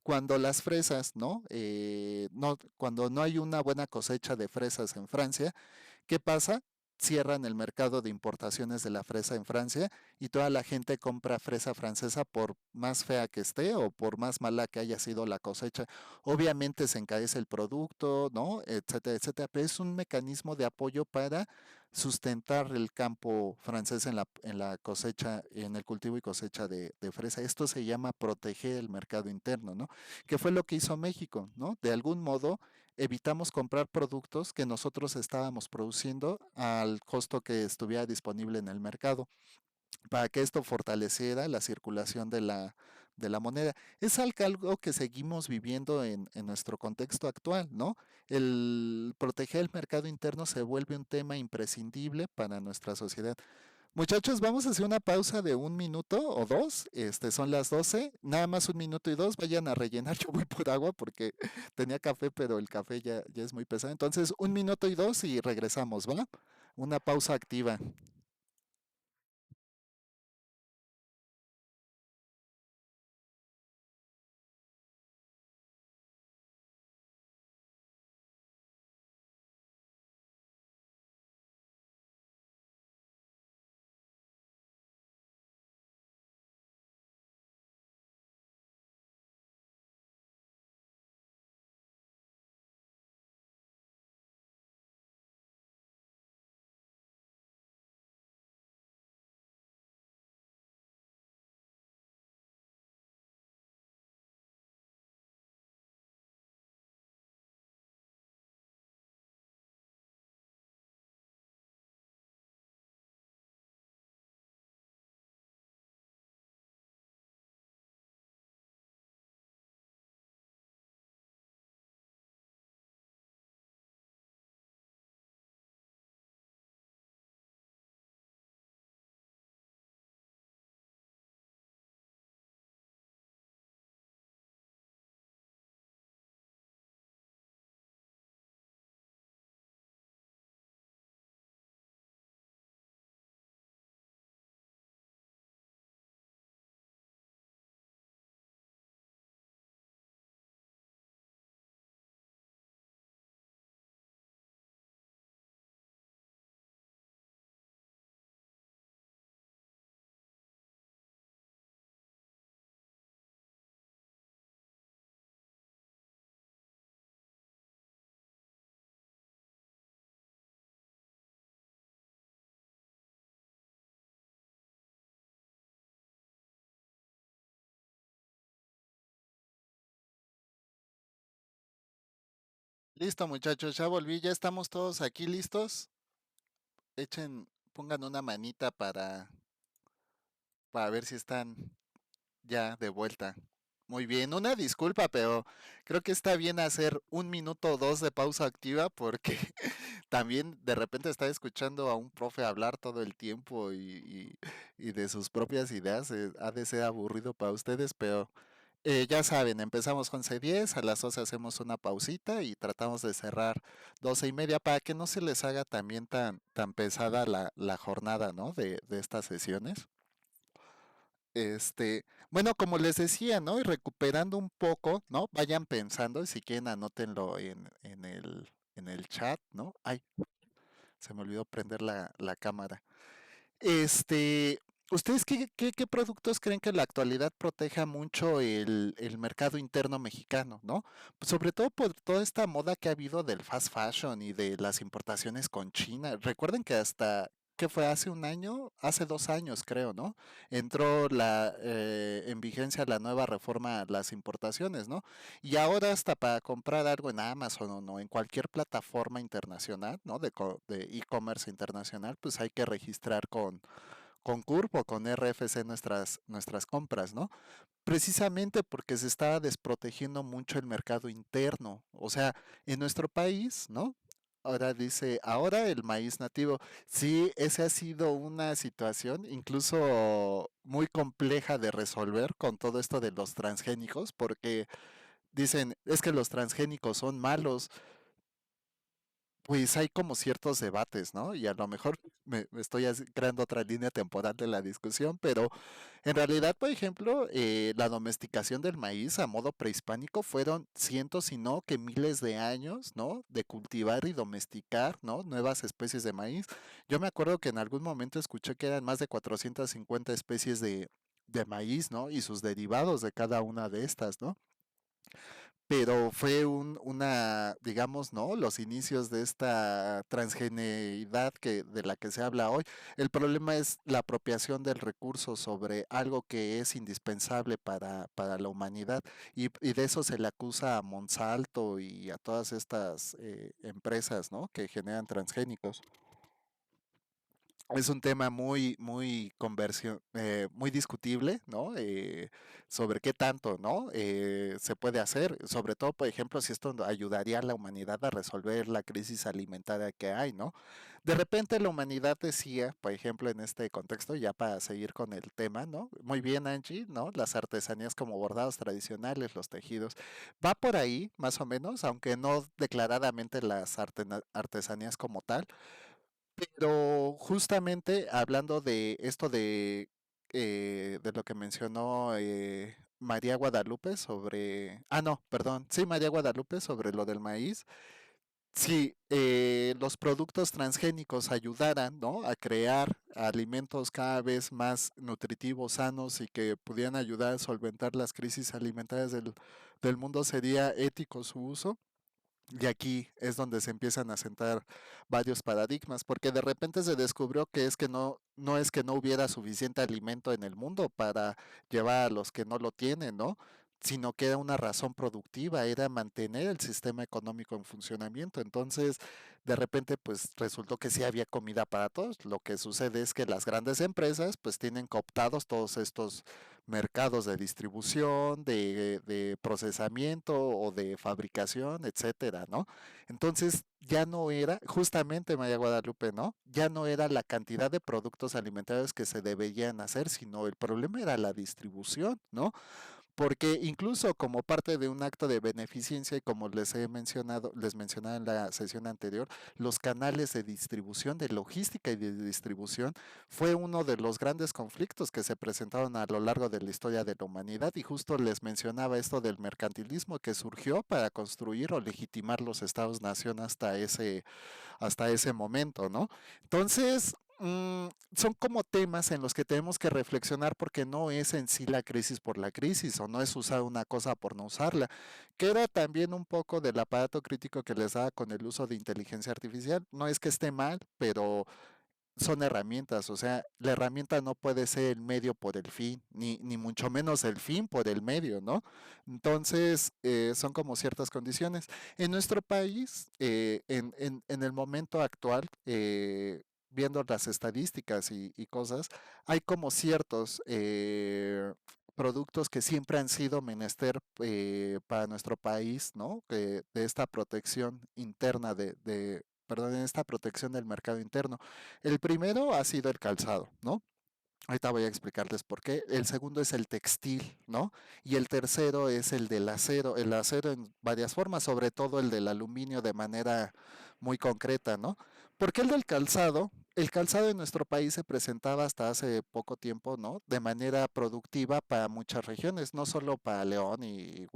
Cuando las fresas, ¿no? Cuando no hay una buena cosecha de fresas en Francia, ¿qué pasa? Cierran el mercado de importaciones de la fresa en Francia y toda la gente compra fresa francesa por más fea que esté o por más mala que haya sido la cosecha. Obviamente se encarece el producto, ¿no? Etcétera, etcétera, pero es un mecanismo de apoyo para sustentar el campo francés en la cosecha, en el cultivo y cosecha de fresa. Esto se llama proteger el mercado interno, ¿no? Que fue lo que hizo México, ¿no? De algún modo evitamos comprar productos que nosotros estábamos produciendo al costo que estuviera disponible en el mercado, para que esto fortaleciera la circulación de la moneda. Es algo que seguimos viviendo en nuestro contexto actual, ¿no? El proteger el mercado interno se vuelve un tema imprescindible para nuestra sociedad. Muchachos, vamos a hacer una pausa de un minuto o dos. Son las 12. Nada más un minuto y dos. Vayan a rellenar. Yo voy por agua porque tenía café, pero el café ya es muy pesado. Entonces, un minuto y dos y regresamos, ¿va? Una pausa activa. Listo, muchachos, ya volví, ya estamos todos aquí listos. Pongan una manita para ver si están ya de vuelta. Muy bien, una disculpa, pero creo que está bien hacer 1 minuto o 2 de pausa activa porque también de repente está escuchando a un profe hablar todo el tiempo y de sus propias ideas. Ha de ser aburrido para ustedes, pero ya saben, empezamos 11:10, a las 12 hacemos una pausita y tratamos de cerrar 12:30 para que no se les haga también tan pesada la jornada, ¿no? De estas sesiones. Bueno, como les decía, ¿no? Y recuperando un poco, ¿no? Vayan pensando, y si quieren anótenlo en el chat, ¿no? Ay, se me olvidó prender la cámara. Este, ¿Ustedes qué productos creen que en la actualidad proteja mucho el mercado interno mexicano, ¿no? Sobre todo por toda esta moda que ha habido del fast fashion y de las importaciones con China. Recuerden que hasta, ¿qué fue? Hace un año, hace 2 años creo, ¿no? Entró en vigencia la nueva reforma a las importaciones, ¿no? Y ahora hasta para comprar algo en Amazon o no, en cualquier plataforma internacional, ¿no? De e-commerce internacional, pues hay que registrar con CURP o con RFC nuestras compras, ¿no? Precisamente porque se estaba desprotegiendo mucho el mercado interno. O sea, en nuestro país, ¿no? Ahora dice, ahora el maíz nativo. Sí, esa ha sido una situación incluso muy compleja de resolver con todo esto de los transgénicos, porque dicen, es que los transgénicos son malos. Pues hay como ciertos debates, ¿no? Y a lo mejor me estoy creando otra línea temporal de la discusión, pero en realidad, por ejemplo, la domesticación del maíz a modo prehispánico fueron cientos, si no que miles de años, ¿no? De cultivar y domesticar, ¿no? Nuevas especies de maíz. Yo me acuerdo que en algún momento escuché que eran más de 450 especies de maíz, ¿no? Y sus derivados de cada una de estas, ¿no? Pero fue digamos, ¿no? Los inicios de esta transgeneidad de la que se habla hoy. El problema es la apropiación del recurso sobre algo que es indispensable para la humanidad. Y de eso se le acusa a Monsanto y a todas estas empresas, ¿no? Que generan transgénicos. Es un tema muy discutible, ¿no? Sobre qué tanto, ¿no? Se puede hacer, sobre todo, por ejemplo, si esto ayudaría a la humanidad a resolver la crisis alimentaria que hay, ¿no? De repente la humanidad decía, por ejemplo, en este contexto, ya para seguir con el tema, ¿no? Muy bien, Angie, ¿no? Las artesanías como bordados tradicionales, los tejidos. Va por ahí, más o menos, aunque no declaradamente las artesanías como tal. Pero justamente hablando de esto de lo que mencionó María Guadalupe sobre, no, perdón, sí, María Guadalupe sobre lo del maíz, si los productos transgénicos ayudaran, ¿no? A crear alimentos cada vez más nutritivos, sanos y que pudieran ayudar a solventar las crisis alimentarias del mundo, sería ético su uso. Y aquí es donde se empiezan a sentar varios paradigmas, porque de repente se descubrió que es que no es que no hubiera suficiente alimento en el mundo para llevar a los que no lo tienen, ¿no? Sino que era una razón productiva, era mantener el sistema económico en funcionamiento. Entonces, de repente, pues resultó que sí había comida para todos. Lo que sucede es que las grandes empresas, pues tienen cooptados todos estos mercados de distribución, de procesamiento o de fabricación, etcétera, ¿no? Entonces ya no era, justamente María Guadalupe, ¿no? Ya no era la cantidad de productos alimentarios que se deberían hacer, sino el problema era la distribución, ¿no? Porque incluso como parte de un acto de beneficencia, y como les mencionaba en la sesión anterior, los canales de distribución, de logística y de distribución, fue uno de los grandes conflictos que se presentaron a lo largo de la historia de la humanidad. Y justo les mencionaba esto del mercantilismo que surgió para construir o legitimar los estados-nación hasta ese momento, ¿no? Entonces, son como temas en los que tenemos que reflexionar porque no es en sí la crisis por la crisis o no es usar una cosa por no usarla, que era también un poco del aparato crítico que les daba con el uso de inteligencia artificial. No es que esté mal, pero son herramientas, o sea, la herramienta no puede ser el medio por el fin, ni mucho menos el fin por el medio, ¿no? Entonces, son como ciertas condiciones. En nuestro país, en el momento actual, viendo las estadísticas y cosas, hay como ciertos productos que siempre han sido menester para nuestro país, ¿no? De esta protección interna perdón, en esta protección del mercado interno. El primero ha sido el calzado, ¿no? Ahorita voy a explicarles por qué. El segundo es el textil, ¿no? Y el tercero es el del acero. El acero en varias formas, sobre todo el del aluminio de manera muy concreta, ¿no? Porque el del calzado, el calzado en nuestro país se presentaba hasta hace poco tiempo, ¿no? De manera productiva para muchas regiones, no solo para León y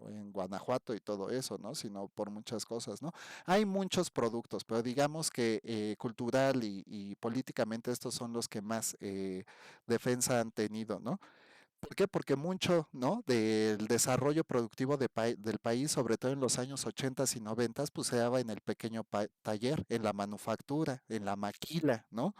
en Guanajuato y todo eso, ¿no? Sino por muchas cosas, ¿no? Hay muchos productos, pero digamos que cultural y políticamente estos son los que más defensa han tenido, ¿no? ¿Por qué? Porque mucho, ¿no? Del desarrollo productivo del país, sobre todo en los años 80 y 90, pues se daba en el pequeño taller, en la manufactura, en la maquila, ¿no?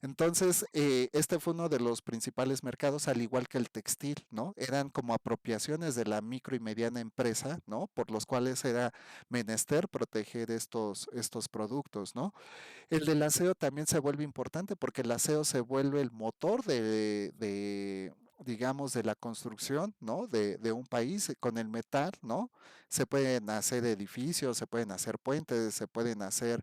Entonces, este fue uno de los principales mercados, al igual que el textil, ¿no? Eran como apropiaciones de la micro y mediana empresa, ¿no? Por los cuales era menester proteger estos productos, ¿no? El del aseo también se vuelve importante porque el aseo se vuelve el motor digamos, de la construcción, ¿no? De un país con el metal, ¿no? Se pueden hacer edificios, se pueden hacer puentes, se pueden hacer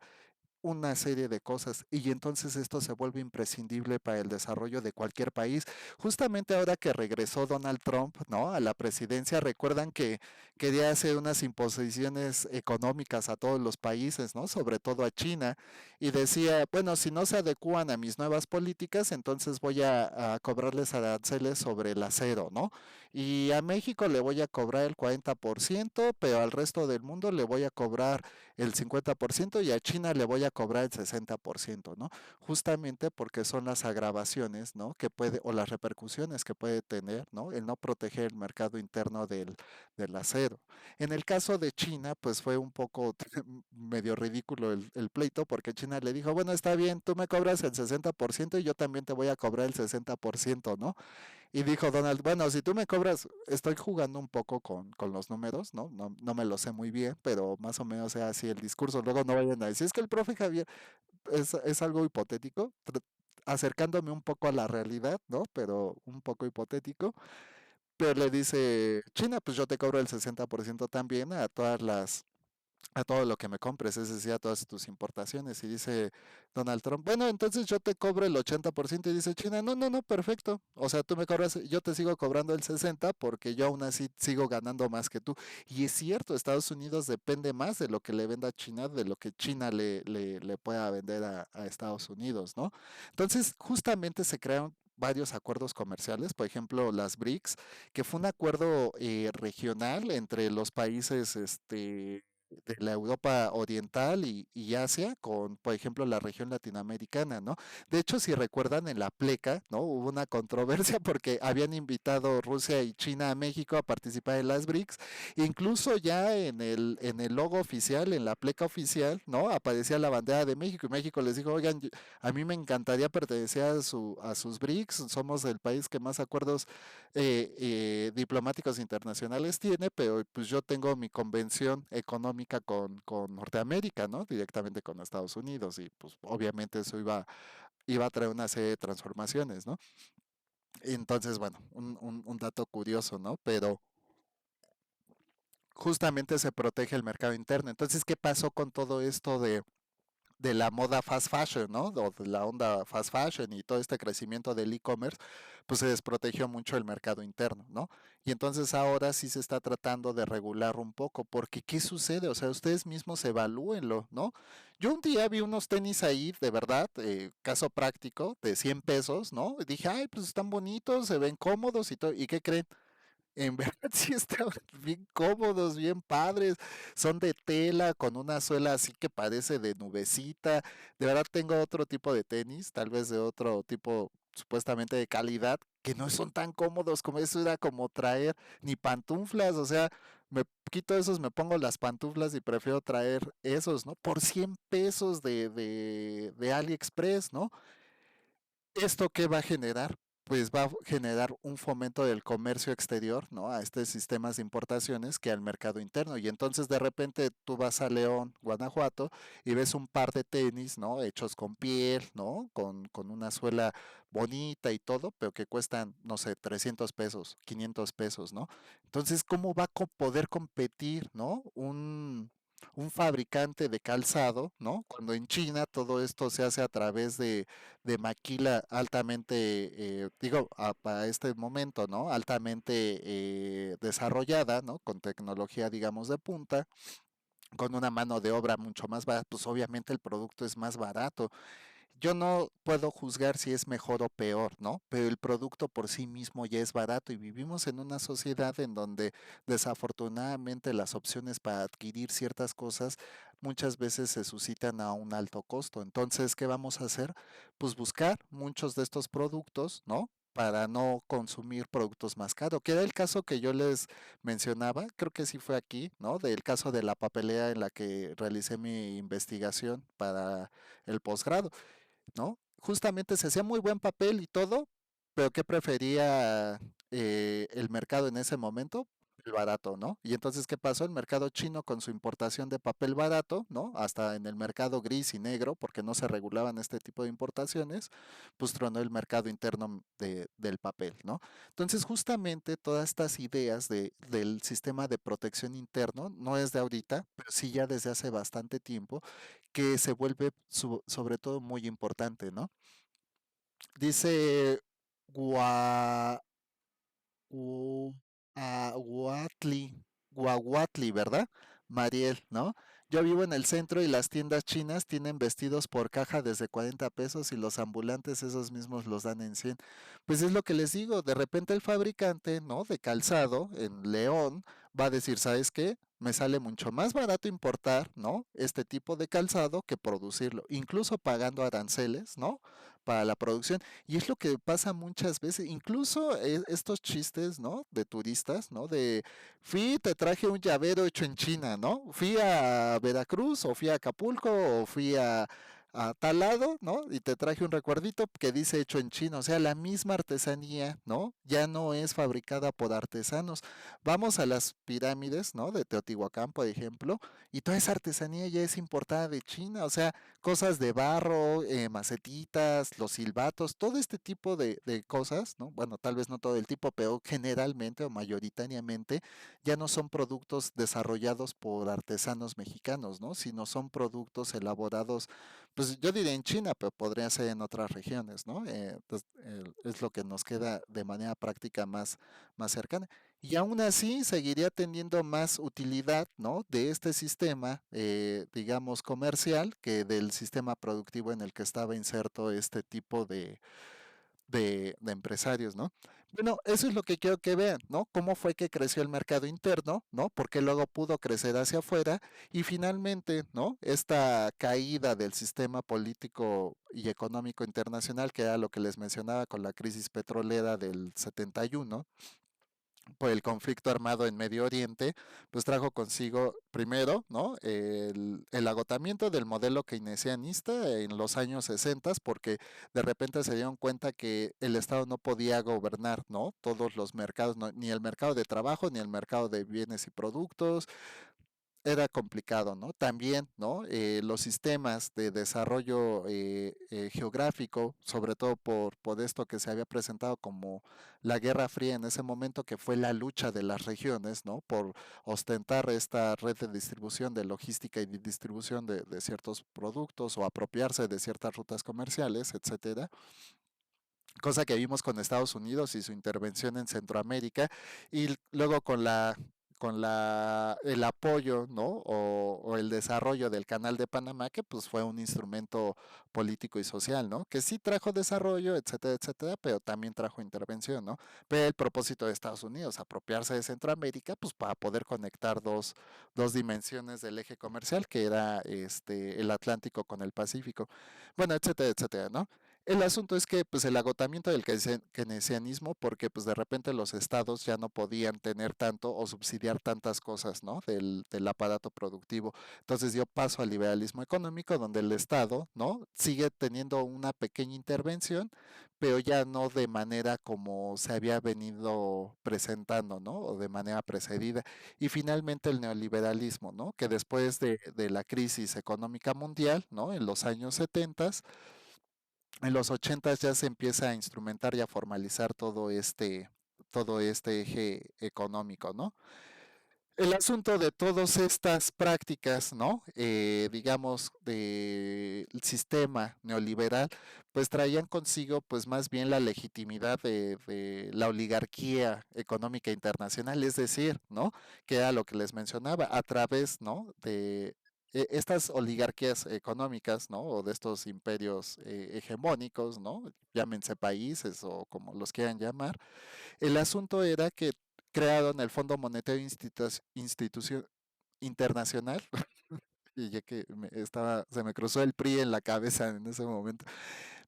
una serie de cosas y entonces esto se vuelve imprescindible para el desarrollo de cualquier país. Justamente ahora que regresó Donald Trump, ¿no? A la presidencia, recuerdan que quería hacer unas imposiciones económicas a todos los países, ¿no? Sobre todo a China y decía, bueno, si no se adecúan a mis nuevas políticas, entonces voy a cobrarles aranceles sobre el acero, ¿no? Y a México le voy a cobrar el 40%, pero al resto del mundo le voy a cobrar el 50% y a China le voy a cobrar el 60%, ¿no? Justamente porque son las agravaciones, ¿no? Que puede, o las repercusiones que puede tener, ¿no? El no proteger el mercado interno del acero. En el caso de China, pues fue un poco medio ridículo el pleito, porque China le dijo, bueno, está bien, tú me cobras el 60% y yo también te voy a cobrar el 60%, ¿no? Y dijo Donald, bueno, si tú me cobras, estoy jugando un poco con los números, ¿no? No me lo sé muy bien, pero más o menos sea así el discurso. Luego no vayan a decir, es que el profe Javier es algo hipotético, acercándome un poco a la realidad, ¿no? Pero un poco hipotético. Pero le dice, China, pues yo te cobro el 60% también a todo lo que me compres, es decir, a todas tus importaciones. Y dice Donald Trump, bueno, entonces yo te cobro el 80%. Y dice China, no, no, no, perfecto. O sea, tú me cobras, yo te sigo cobrando el 60 porque yo aún así sigo ganando más que tú. Y es cierto, Estados Unidos depende más de lo que le venda a China, de lo que China le pueda vender a Estados Unidos, ¿no? Entonces, justamente se crearon varios acuerdos comerciales, por ejemplo, las BRICS, que fue un acuerdo regional entre los países, de la Europa Oriental y Asia con, por ejemplo, la región latinoamericana, ¿no? De hecho, si recuerdan, en la pleca, ¿no? Hubo una controversia porque habían invitado Rusia y China a México a participar en las BRICS. Incluso ya en el logo oficial, en la pleca oficial, ¿no? Aparecía la bandera de México y México les dijo, oigan, a mí me encantaría pertenecer a sus BRICS, somos el país que más acuerdos diplomáticos internacionales tiene, pero pues yo tengo mi convención económica con Norteamérica, ¿no? Directamente con Estados Unidos y pues obviamente eso iba a traer una serie de transformaciones, ¿no? Entonces, bueno, un dato curioso, ¿no? Pero justamente se protege el mercado interno. Entonces, ¿qué pasó con todo esto de la moda fast fashion, ¿no? O de la onda fast fashion y todo este crecimiento del e-commerce, pues se desprotegió mucho el mercado interno, ¿no? Y entonces ahora sí se está tratando de regular un poco, porque ¿qué sucede? O sea, ustedes mismos evalúenlo, ¿no? Yo un día vi unos tenis ahí, de verdad, caso práctico, de 100 pesos, ¿no? Y dije, ay, pues están bonitos, se ven cómodos y todo. ¿Y qué creen? En verdad sí estaban bien cómodos, bien padres. Son de tela con una suela así que parece de nubecita. De verdad tengo otro tipo de tenis, tal vez de otro tipo supuestamente de calidad, que no son tan cómodos como eso era como traer ni pantuflas. O sea, me quito esos, me pongo las pantuflas y prefiero traer esos, ¿no? Por 100 pesos de AliExpress, ¿no? ¿Esto qué va a generar? Pues va a generar un fomento del comercio exterior, ¿no? A estos sistemas de importaciones que al mercado interno. Y entonces de repente tú vas a León, Guanajuato, y ves un par de tenis, ¿no? Hechos con piel, ¿no? Con una suela bonita y todo, pero que cuestan, no sé, 300 pesos, 500 pesos, ¿no? Entonces, ¿cómo va a poder competir, ¿no? Un fabricante de calzado, ¿no? Cuando en China todo esto se hace a través de maquila altamente, digo, para este momento, ¿no? Altamente desarrollada, ¿no? Con tecnología, digamos, de punta, con una mano de obra mucho más barata, pues obviamente el producto es más barato. Yo no puedo juzgar si es mejor o peor, ¿no? Pero el producto por sí mismo ya es barato y vivimos en una sociedad en donde desafortunadamente las opciones para adquirir ciertas cosas muchas veces se suscitan a un alto costo. Entonces, ¿qué vamos a hacer? Pues buscar muchos de estos productos, ¿no? Para no consumir productos más caros, que era el caso que yo les mencionaba, creo que sí fue aquí, ¿no? Del caso de la papelera en la que realicé mi investigación para el posgrado. ¿No? Justamente se hacía muy buen papel y todo, pero ¿qué prefería el mercado en ese momento? El barato, ¿no? Y entonces, ¿qué pasó? El mercado chino con su importación de papel barato, ¿no? Hasta en el mercado gris y negro, porque no se regulaban este tipo de importaciones, pues tronó el mercado interno del papel, ¿no? Entonces, justamente todas estas ideas del sistema de protección interno, no es de ahorita, pero sí ya desde hace bastante tiempo, que se vuelve sobre todo muy importante, ¿no? Dice Gua, Gu- Guaguatli, ¿verdad? Mariel, ¿no? Yo vivo en el centro y las tiendas chinas tienen vestidos por caja desde 40 pesos y los ambulantes esos mismos los dan en 100. Pues es lo que les digo, de repente el fabricante, ¿no? De calzado en León va a decir, ¿sabes qué? Me sale mucho más barato importar, ¿no? Este tipo de calzado que producirlo, incluso pagando aranceles, ¿no? Para la producción. Y es lo que pasa muchas veces, incluso estos chistes, ¿no? De turistas, ¿no? De, fui, te traje un llavero hecho en China, ¿no? Fui a Veracruz o fui a Acapulco o fui a tal lado, ¿no? Y te traje un recuerdito que dice hecho en China, o sea, la misma artesanía, ¿no? Ya no es fabricada por artesanos. Vamos a las pirámides, ¿no? De Teotihuacán, por ejemplo, y toda esa artesanía ya es importada de China, o sea, cosas de barro, macetitas, los silbatos, todo este tipo de cosas, ¿no? Bueno, tal vez no todo el tipo, pero generalmente o mayoritariamente ya no son productos desarrollados por artesanos mexicanos, ¿no? Sino son productos elaborados, pues yo diría en China, pero podría ser en otras regiones, ¿no? Pues, es lo que nos queda de manera práctica más cercana. Y aún así seguiría teniendo más utilidad, ¿no? De este sistema, digamos, comercial que del sistema productivo en el que estaba inserto este tipo de empresarios, ¿no? Bueno, eso es lo que quiero que vean, ¿no? Cómo fue que creció el mercado interno, ¿no? Porque luego pudo crecer hacia afuera y finalmente, ¿no? Esta caída del sistema político y económico internacional, que era lo que les mencionaba con la crisis petrolera del 71 por el conflicto armado en Medio Oriente, pues trajo consigo primero, ¿no? El agotamiento del modelo keynesianista en los años 60, porque de repente se dieron cuenta que el Estado no podía gobernar, ¿no? Todos los mercados, ni el mercado de trabajo, ni el mercado de bienes y productos, era complicado, ¿no? También, ¿no? Los sistemas de desarrollo geográfico, sobre todo por esto que se había presentado como la Guerra Fría en ese momento, que fue la lucha de las regiones, ¿no? Por ostentar esta red de distribución, de logística y de distribución de ciertos productos o apropiarse de ciertas rutas comerciales, etcétera. Cosa que vimos con Estados Unidos y su intervención en Centroamérica, y luego el apoyo, ¿no? O el desarrollo del Canal de Panamá, que pues fue un instrumento político y social, ¿no? Que sí trajo desarrollo, etcétera, etcétera, pero también trajo intervención, ¿no? Pero el propósito de Estados Unidos, apropiarse de Centroamérica, pues para poder conectar dos dimensiones del eje comercial, que era el Atlántico con el Pacífico, bueno, etcétera, etcétera, ¿no? El asunto es que pues el agotamiento del keynesianismo, porque pues de repente los estados ya no podían tener tanto o subsidiar tantas cosas, ¿no? Del aparato productivo. Entonces dio paso al liberalismo económico, donde el estado, ¿no? Sigue teniendo una pequeña intervención, pero ya no de manera como se había venido presentando, ¿no? O de manera precedida. Y finalmente el neoliberalismo, ¿no? Que después de la crisis económica mundial, ¿no? En los años 70, en los 80 ya se empieza a instrumentar y a formalizar todo este eje económico, ¿no? El asunto de todas estas prácticas, ¿no? Digamos, del sistema neoliberal, pues traían consigo, pues más bien la legitimidad de la oligarquía económica internacional, es decir, ¿no? Que era lo que les mencionaba, a través, ¿no? De estas oligarquías económicas, ¿no? O de estos imperios hegemónicos, ¿no? Llámense países o como los quieran llamar. El asunto era que crearon el Fondo Monetario Institución Internacional, y ya que se me cruzó el PRI en la cabeza en ese momento,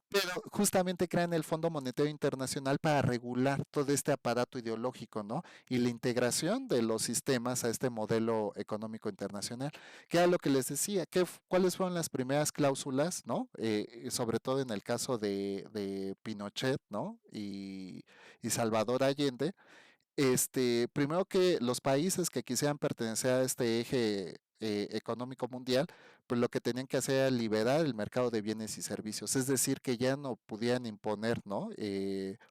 pero justamente crean el Fondo Monetario Internacional para regular todo este aparato ideológico, ¿no? Y la integración de los sistemas a este modelo económico internacional, que era lo que les decía, cuáles fueron las primeras cláusulas, ¿no? Sobre todo en el caso de Pinochet, ¿no? Y Salvador Allende, primero que los países que quisieran pertenecer a este eje económico mundial, pues lo que tenían que hacer era liberar el mercado de bienes y servicios, es decir, que ya no podían imponer, ¿no?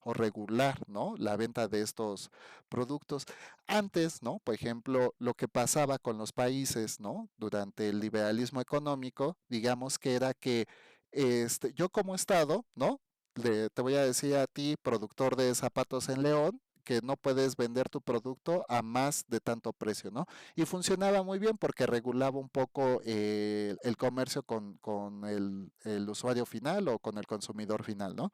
O regular, ¿no? La venta de estos productos. Antes, ¿no? Por ejemplo, lo que pasaba con los países, ¿no? Durante el liberalismo económico, digamos que era que yo como Estado, ¿no? Te voy a decir a ti, productor de zapatos en León, que no puedes vender tu producto a más de tanto precio, ¿no? Y funcionaba muy bien porque regulaba un poco el comercio con el usuario final o con el consumidor final, ¿no?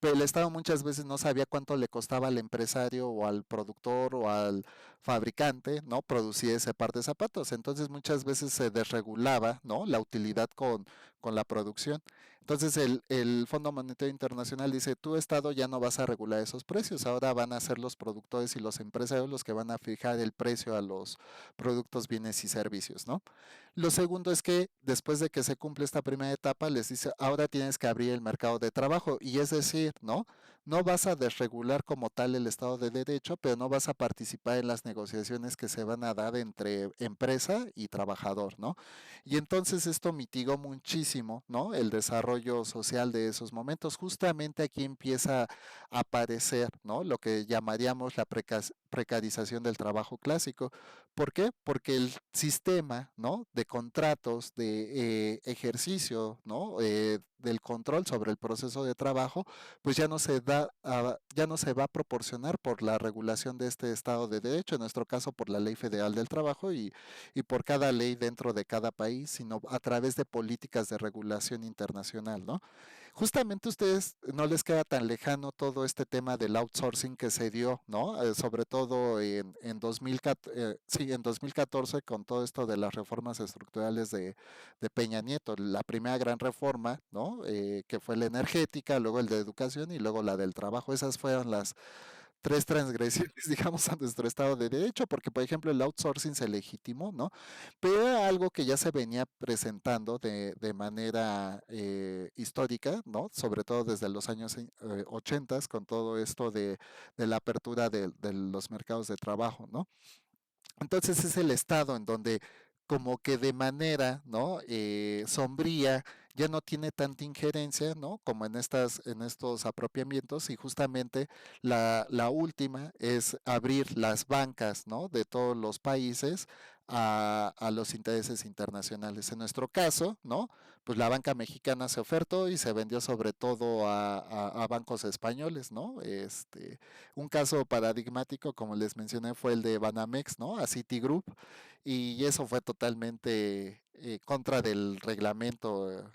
Pero el Estado muchas veces no sabía cuánto le costaba al empresario o al productor o al fabricante, ¿no? Producir ese par de zapatos. Entonces muchas veces se desregulaba, ¿no? La utilidad con la producción. Entonces el Fondo Monetario Internacional dice, tu Estado ya no vas a regular esos precios, ahora van a ser los productores y los empresarios los que van a fijar el precio a los productos, bienes y servicios, ¿no? Lo segundo es que después de que se cumple esta primera etapa, les dice, ahora tienes que abrir el mercado de trabajo. Y es decir, ¿no? No vas a desregular como tal el Estado de Derecho, pero no vas a participar en las negociaciones que se van a dar entre empresa y trabajador, ¿no? Y entonces esto mitigó muchísimo, ¿no? El desarrollo social de esos momentos. Justamente aquí empieza a aparecer, ¿no? Lo que llamaríamos la precarización del trabajo clásico. ¿Por qué? Porque el sistema, ¿no? De contratos, de ejercicio, ¿no? Del control sobre el proceso de trabajo, pues ya no se da, ya no se va a proporcionar por la regulación de este Estado de Derecho, en nuestro caso por la Ley Federal del Trabajo y por cada ley dentro de cada país, sino a través de políticas de regulación internacional, ¿no? Justamente a ustedes no les queda tan lejano todo este tema del outsourcing que se dio, ¿no? Sobre todo en 2014, sí, en 2014 con todo esto de las reformas estructurales de Peña Nieto, la primera gran reforma, ¿no? Que fue la energética, luego el de educación y luego la del trabajo. Esas fueron las tres transgresiones, digamos, a nuestro Estado de Derecho, porque, por ejemplo, el outsourcing se legitimó, ¿no? Pero era algo que ya se venía presentando de manera histórica, ¿no? Sobre todo desde los años 80, con todo esto de la apertura de los mercados de trabajo, ¿no? Entonces es el estado en donde como que de manera, ¿no? Sombría, ya no tiene tanta injerencia, ¿no? Como en estos apropiamientos y justamente la última es abrir las bancas, ¿no? De todos los países a los intereses internacionales. En nuestro caso, ¿no? Pues la banca mexicana se ofertó y se vendió sobre todo a bancos españoles, ¿no? Un caso paradigmático, como les mencioné, fue el de Banamex, ¿no? A Citigroup, y eso fue totalmente contra del reglamento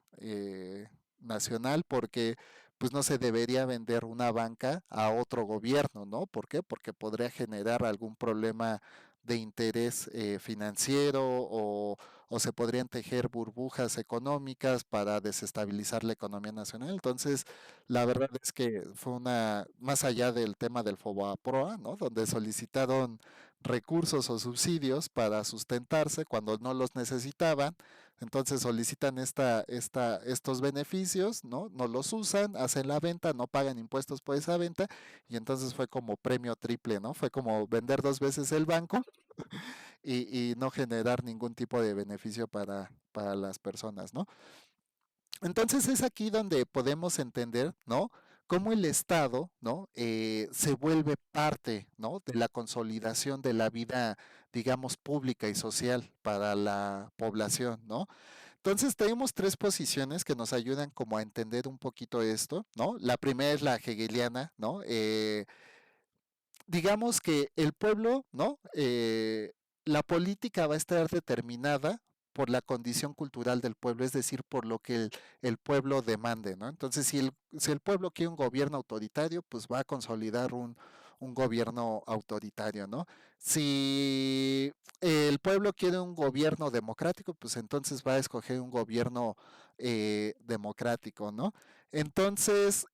nacional, porque pues no se debería vender una banca a otro gobierno, ¿no? ¿Por qué? Porque podría generar algún problema de interés financiero o se podrían tejer burbujas económicas para desestabilizar la economía nacional. Entonces, la verdad es que fue más allá del tema del Fobaproa, ¿no? Donde solicitaron recursos o subsidios para sustentarse cuando no los necesitaban. Entonces solicitan estos beneficios, ¿no? No los usan, hacen la venta, no pagan impuestos por esa venta y entonces fue como premio triple, ¿no? Fue como vender dos veces el banco y no generar ningún tipo de beneficio para las personas, ¿no? Entonces es aquí donde podemos entender, ¿no? Cómo el Estado, ¿no? Se vuelve parte, ¿no? De la consolidación de la vida, digamos, pública y social para la población, ¿no? Entonces tenemos tres posiciones que nos ayudan como a entender un poquito esto, ¿no? La primera es la hegeliana, ¿no? Digamos que el pueblo, ¿no? La política va a estar determinada por la condición cultural del pueblo, es decir, por lo que el pueblo demande, ¿no? Entonces, si el pueblo quiere un gobierno autoritario, pues va a consolidar un gobierno autoritario, ¿no? Si el pueblo quiere un gobierno democrático, pues entonces va a escoger un gobierno democrático, ¿no? Entonces,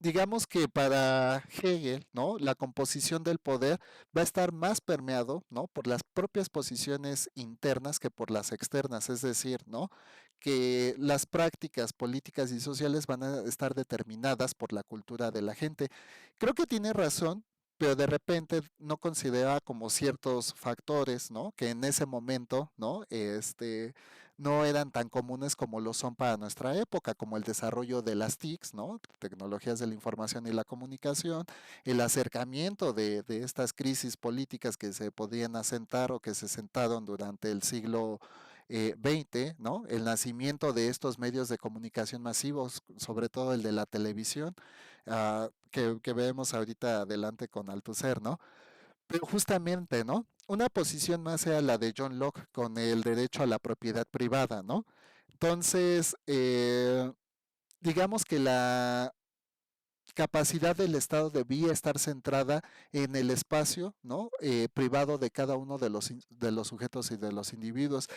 digamos que para Hegel, ¿no? La composición del poder va a estar más permeado, ¿no? Por las propias posiciones internas que por las externas, es decir, ¿no? Que las prácticas políticas y sociales van a estar determinadas por la cultura de la gente. Creo que tiene razón, pero de repente no considera como ciertos factores, ¿no? Que en ese momento, ¿no? No eran tan comunes como lo son para nuestra época, como el desarrollo de las TICs, ¿no? Tecnologías de la información y la comunicación, el acercamiento de estas crisis políticas que se podían asentar o que se sentaron durante el siglo XX, ¿no? El nacimiento de estos medios de comunicación masivos, sobre todo el de la televisión, que vemos ahorita adelante con Althusser, ¿no? Pero justamente, ¿no? Una posición más era la de John Locke con el derecho a la propiedad privada, ¿no? Entonces, digamos que la capacidad del Estado debía estar centrada en el espacio, ¿no? Privado de cada uno de los sujetos y de los individuos.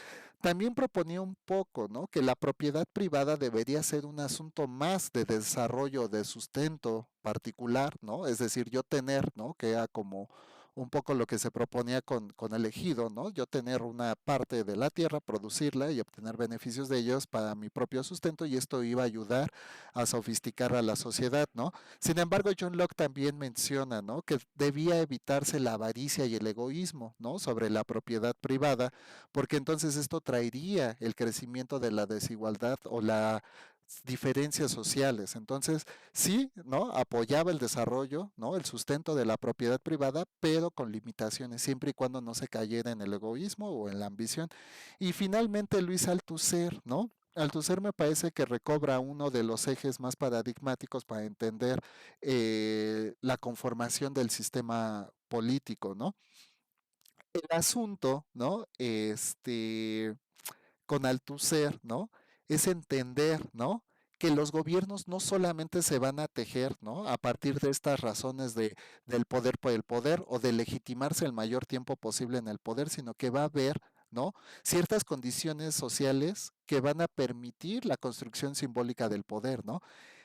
También proponía un poco, ¿no? Que la propiedad privada debería ser un asunto más de desarrollo, de sustento particular, ¿no? Es decir, yo tener, ¿no? Que era como un poco lo que se proponía con el ejido, ¿no? Yo tener una parte de la tierra, producirla y obtener beneficios de ellos para mi propio sustento y esto iba a ayudar a sofisticar a la sociedad, ¿no? Sin embargo, John Locke también menciona, ¿no? Que debía evitarse la avaricia y el egoísmo, ¿no? Sobre la propiedad privada, porque entonces esto traería el crecimiento de la desigualdad o las diferencias sociales. Entonces, sí, ¿no? Apoyaba el desarrollo, ¿no? El sustento de la propiedad privada, pero con limitaciones, siempre y cuando no se cayera en el egoísmo o en la ambición. Y finalmente Luis Althusser, ¿no? Althusser me parece que recobra uno de los ejes más paradigmáticos para entender la conformación del sistema político, ¿no? El asunto, ¿no? Con Althusser, ¿no? Es entender, ¿no? Que los gobiernos no solamente se van a tejer, ¿no? A partir de estas razones del poder por el poder o de legitimarse el mayor tiempo posible en el poder, sino que va a haber, ¿no? Ciertas condiciones sociales que van a permitir la construcción simbólica del poder, ¿no?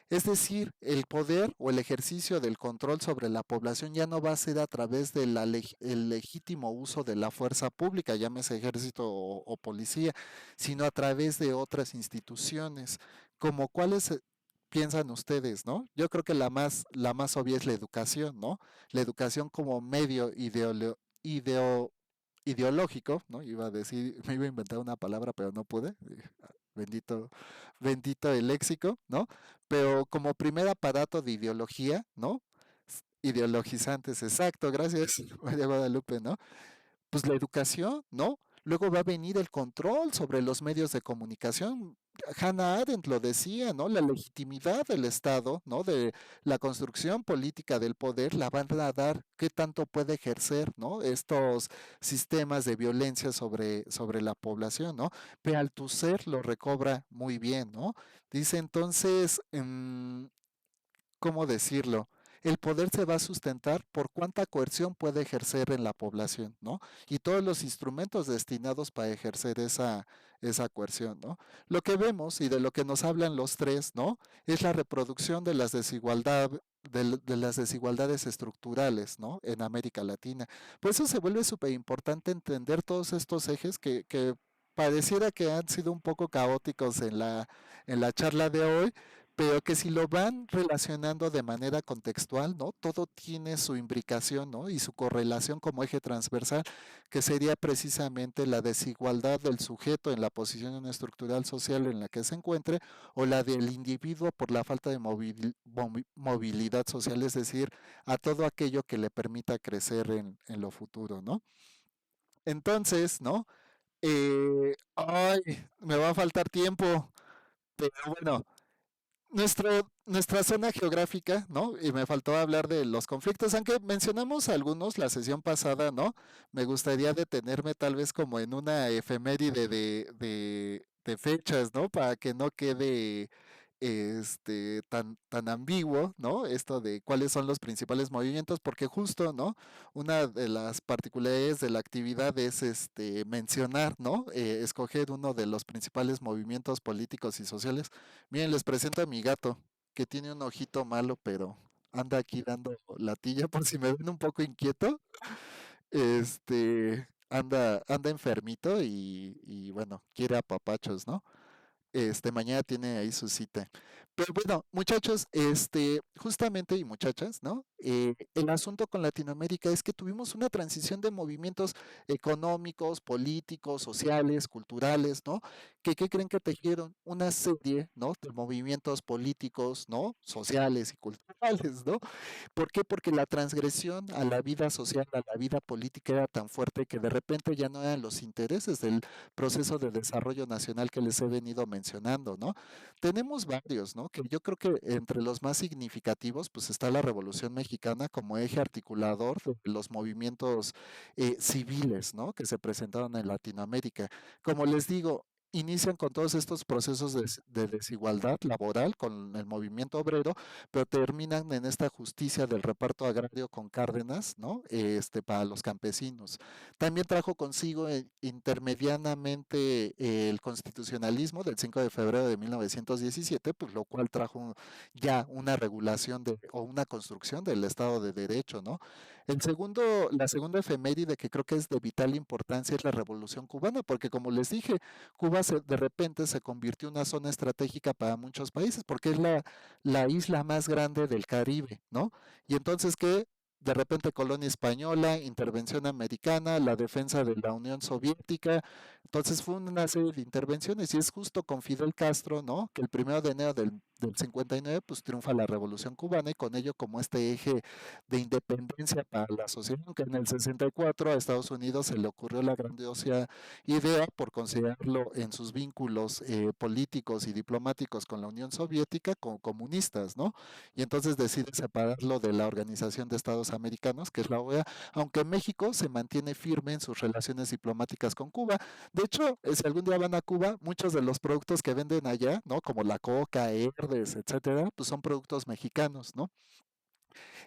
Es decir, el poder o el ejercicio del control sobre la población ya no va a ser a través del legítimo uso de la fuerza pública, llámese ejército o policía, sino a través de otras instituciones, como cuáles piensan ustedes, ¿no? Yo creo que la más obvia es la educación, ¿no? La educación como medio ideológico, ¿no? Iba a decir, me iba a inventar una palabra, pero no pude. Bendito, bendito el léxico, ¿no? Pero como primer aparato de ideología, ¿no? Ideologizantes, exacto, gracias, María Guadalupe, ¿no? Pues la educación, ¿no? Luego va a venir el control sobre los medios de comunicación. Hannah Arendt lo decía, ¿no? La legitimidad del Estado, ¿no? De la construcción política del poder la van a dar qué tanto puede ejercer, ¿no? Estos sistemas de violencia sobre la población, ¿no? Pero Althusser lo recobra muy bien, ¿no? Dice entonces, ¿cómo decirlo? el poder se va a sustentar por cuánta coerción puede ejercer en la población, ¿no? Y todos los instrumentos destinados para ejercer esa coerción, ¿no? Lo que vemos y de lo que nos hablan los tres, ¿no? Es la reproducción de las de las desigualdades estructurales, ¿no? En América Latina. Por eso se vuelve súper importante entender todos estos ejes que pareciera que han sido un poco caóticos en la charla de hoy, pero que si lo van relacionando de manera contextual, ¿no? Todo tiene su imbricación, ¿no? Y su correlación como eje transversal, que sería precisamente la desigualdad del sujeto en la posición estructural social en la que se encuentre, o la del individuo por la falta de movilidad social, es decir, a todo aquello que le permita crecer en lo futuro, ¿no? Entonces, ¿no? Ay, me va a faltar tiempo, pero bueno, nuestra zona geográfica, ¿no? Y me faltó hablar de los conflictos, aunque mencionamos algunos la sesión pasada, ¿no? Me gustaría detenerme tal vez como en una efeméride de fechas, ¿no? Para que no quede tan ambiguo, ¿no? Esto de cuáles son los principales movimientos, porque justo, ¿no? Una de las particularidades de la actividad es mencionar, ¿no? Escoger uno de los principales movimientos políticos y sociales. Miren, les presento a mi gato, que tiene un ojito malo, pero anda aquí dando latilla por si me ven un poco inquieto. Anda enfermito y bueno, quiere apapachos, ¿no? Mañana tiene ahí su cita. Pero bueno, muchachos, justamente y muchachas, ¿no? El asunto con Latinoamérica es que tuvimos una transición de movimientos económicos, políticos, sociales, culturales, ¿no? ¿Qué creen que tejieron? Una serie, ¿no? De movimientos políticos, ¿no? Sociales y culturales, ¿no? ¿Por qué? Porque la transgresión a la vida social, a la vida política era tan fuerte que de repente ya no eran los intereses del proceso de desarrollo nacional que les he venido mencionando, ¿no? Tenemos varios, ¿no? Que yo creo que entre los más significativos, pues está la Revolución Mexicana como eje articulador de los movimientos civiles, ¿no? Que se presentaron en Latinoamérica. Como les digo, inician con todos estos procesos de desigualdad laboral con el movimiento obrero, pero terminan en esta justicia del reparto agrario con Cárdenas, ¿no? Para los campesinos. También trajo consigo intermedianamente el constitucionalismo del 5 de febrero de 1917, pues lo cual trajo ya una regulación o una construcción del Estado de Derecho, ¿no? La segunda efeméride que creo que es de vital importancia es la Revolución Cubana, porque como les dije, Cuba de repente se convirtió en una zona estratégica para muchos países, porque es la isla más grande del Caribe, ¿no? Y entonces, ¿qué? De repente colonia española, intervención americana, la defensa de la Unión Soviética. Entonces fue una serie de intervenciones y es justo con Fidel Castro, ¿no? Que el 1 de enero del 59 pues triunfa la Revolución Cubana y con ello como este eje de independencia para la sociedad, aunque en el 64 a Estados Unidos se le ocurrió la grandiosa idea por considerarlo en sus vínculos políticos y diplomáticos con la Unión Soviética como comunistas, ¿no? Y entonces decide separarlo de la Organización de Estados Americanos, que es la OEA, aunque México se mantiene firme en sus relaciones diplomáticas con Cuba. De hecho, si algún día van a Cuba, muchos de los productos que venden allá, ¿no? Como la coca, Herdes, etcétera, pues son productos mexicanos, ¿no?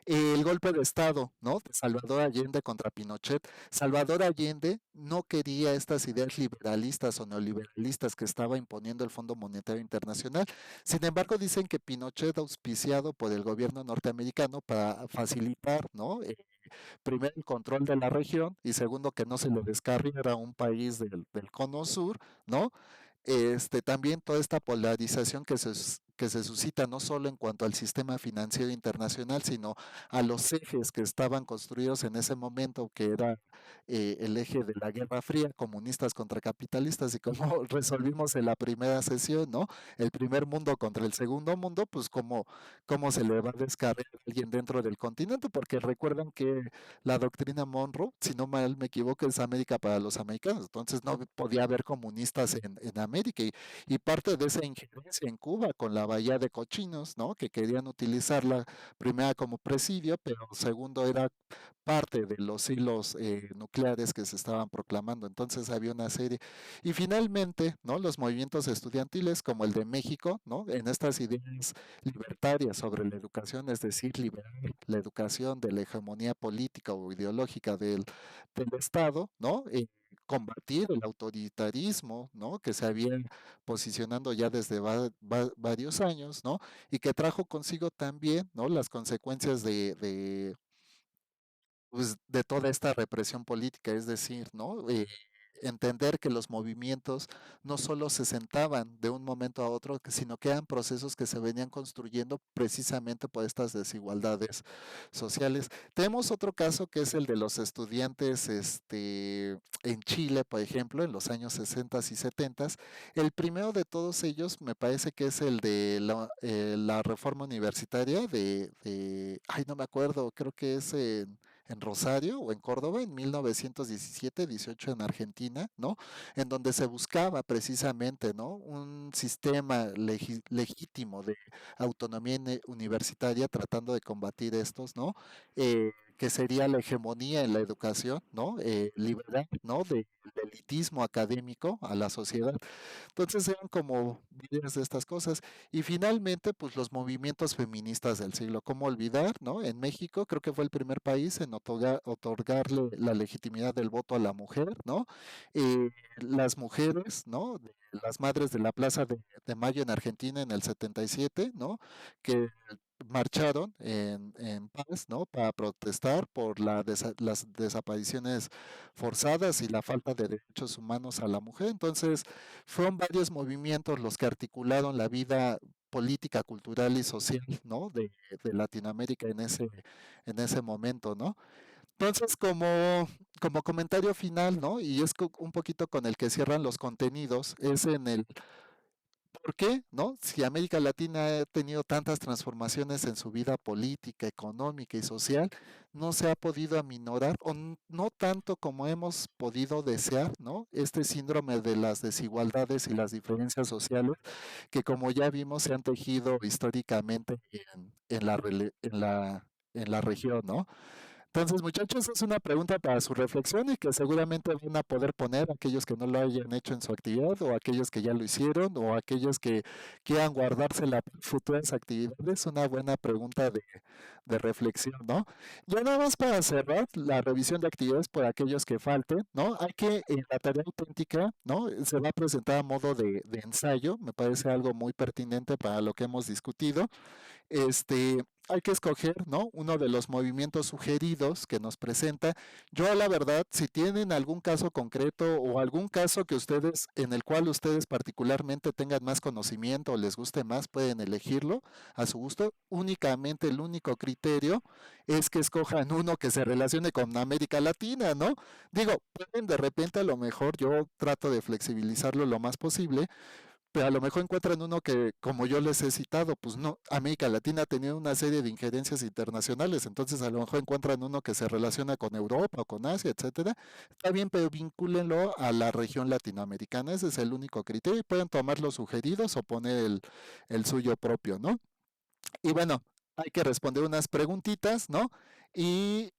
El golpe de Estado, ¿no? De Salvador Allende contra Pinochet. Salvador Allende no quería estas ideas liberalistas o neoliberalistas que estaba imponiendo el Fondo Monetario Internacional. Sin embargo, dicen que Pinochet, auspiciado por el gobierno norteamericano para facilitar, ¿no? Primero, el control de la región y segundo, que no se le descarriera a un país del cono sur, ¿no? También toda esta polarización que se suscita no solo en cuanto al sistema financiero internacional, sino a los ejes que estaban construidos en ese momento, que era el eje de la Guerra Fría, comunistas contra capitalistas, y como resolvimos en la primera sesión, ¿no? El primer mundo contra el segundo mundo, pues cómo se le va a descargar a alguien dentro del continente, porque recuerdan que la doctrina Monroe, si no mal me equivoco, es América para los americanos, entonces no podía haber comunistas en América y parte de esa injerencia en Cuba con la Bahía de Cochinos, ¿no? Que querían utilizarla primero como presidio, pero segundo era parte de los hilos nucleares que se estaban proclamando. Entonces había una serie. Y finalmente, ¿no? Los movimientos estudiantiles como el de México, ¿no? En estas ideas libertarias sobre la educación, es decir, liberar la educación de la hegemonía política o ideológica del Estado, ¿no? Combatir el autoritarismo, ¿no? Que se había posicionando ya desde varios años, ¿no? Y que trajo consigo también, ¿no? Las consecuencias pues, de toda esta represión política, es decir, ¿no? Entender que los movimientos no solo se sentaban de un momento a otro, sino que eran procesos que se venían construyendo precisamente por estas desigualdades sociales. Tenemos otro caso que es el de los estudiantes en Chile, por ejemplo, en los años 60 y 70. El primero de todos ellos me parece que es el de la reforma universitaria ay, no me acuerdo, creo que es en Rosario o en Córdoba en 1917-18 en Argentina, ¿no? En donde se buscaba precisamente, ¿no? Un sistema legítimo de autonomía universitaria tratando de combatir estos, ¿no? Que sería la hegemonía en la educación, ¿no? Liberar, ¿no? Del elitismo académico a la sociedad. Entonces eran como videos de estas cosas. Y finalmente, pues los movimientos feministas del siglo, ¿cómo olvidar, no? En México creo que fue el primer país en otorgarle la legitimidad del voto a la mujer, ¿no? Las mujeres, ¿no? Las madres de la Plaza de Mayo en Argentina en el 77, ¿no? Que marcharon en paz, ¿no? Para protestar por las desapariciones forzadas y la falta de derechos humanos a la mujer. Entonces, fueron varios movimientos los que articularon la vida política, cultural y social, ¿no? De Latinoamérica en ese momento, ¿no? Entonces, como comentario final, ¿no? Y es un poquito con el que cierran los contenidos, es en el ¿por qué, no? Si América Latina ha tenido tantas transformaciones en su vida política, económica y social, no se ha podido aminorar, o no tanto como hemos podido desear, ¿no? Este síndrome de las desigualdades y las diferencias sociales, que como ya vimos se han tejido históricamente en la región, ¿no? Entonces, muchachos, es una pregunta para su reflexión y que seguramente van a poder poner aquellos que no lo hayan hecho en su actividad o aquellos que ya lo hicieron o aquellos que quieran guardársela para futuras actividades. Una buena pregunta de reflexión, ¿no? Ya nada más para cerrar la revisión de actividades por aquellos que falten, ¿no? Hay que, en la tarea auténtica, ¿no? Se va a presentar a modo de ensayo, me parece algo muy pertinente para lo que hemos discutido. Hay que escoger, ¿no? Uno de los movimientos sugeridos que nos presenta. Yo, la verdad, si tienen algún caso concreto o algún caso que ustedes, en el cual ustedes particularmente tengan más conocimiento o les guste más, pueden elegirlo a su gusto. Únicamente el único criterio es que escojan uno que se relacione con América Latina, ¿no? Digo, pueden de repente a lo mejor yo trato de flexibilizarlo lo más posible, pero a lo mejor encuentran uno que, como yo les he citado, pues no, América Latina ha tenido una serie de injerencias internacionales, entonces a lo mejor encuentran uno que se relaciona con Europa o con Asia, etcétera. Está bien, pero vincúlenlo a la región latinoamericana, ese es el único criterio, y pueden tomar los sugeridos o poner el suyo propio, ¿no? Y bueno, hay que responder unas preguntitas, ¿no? Y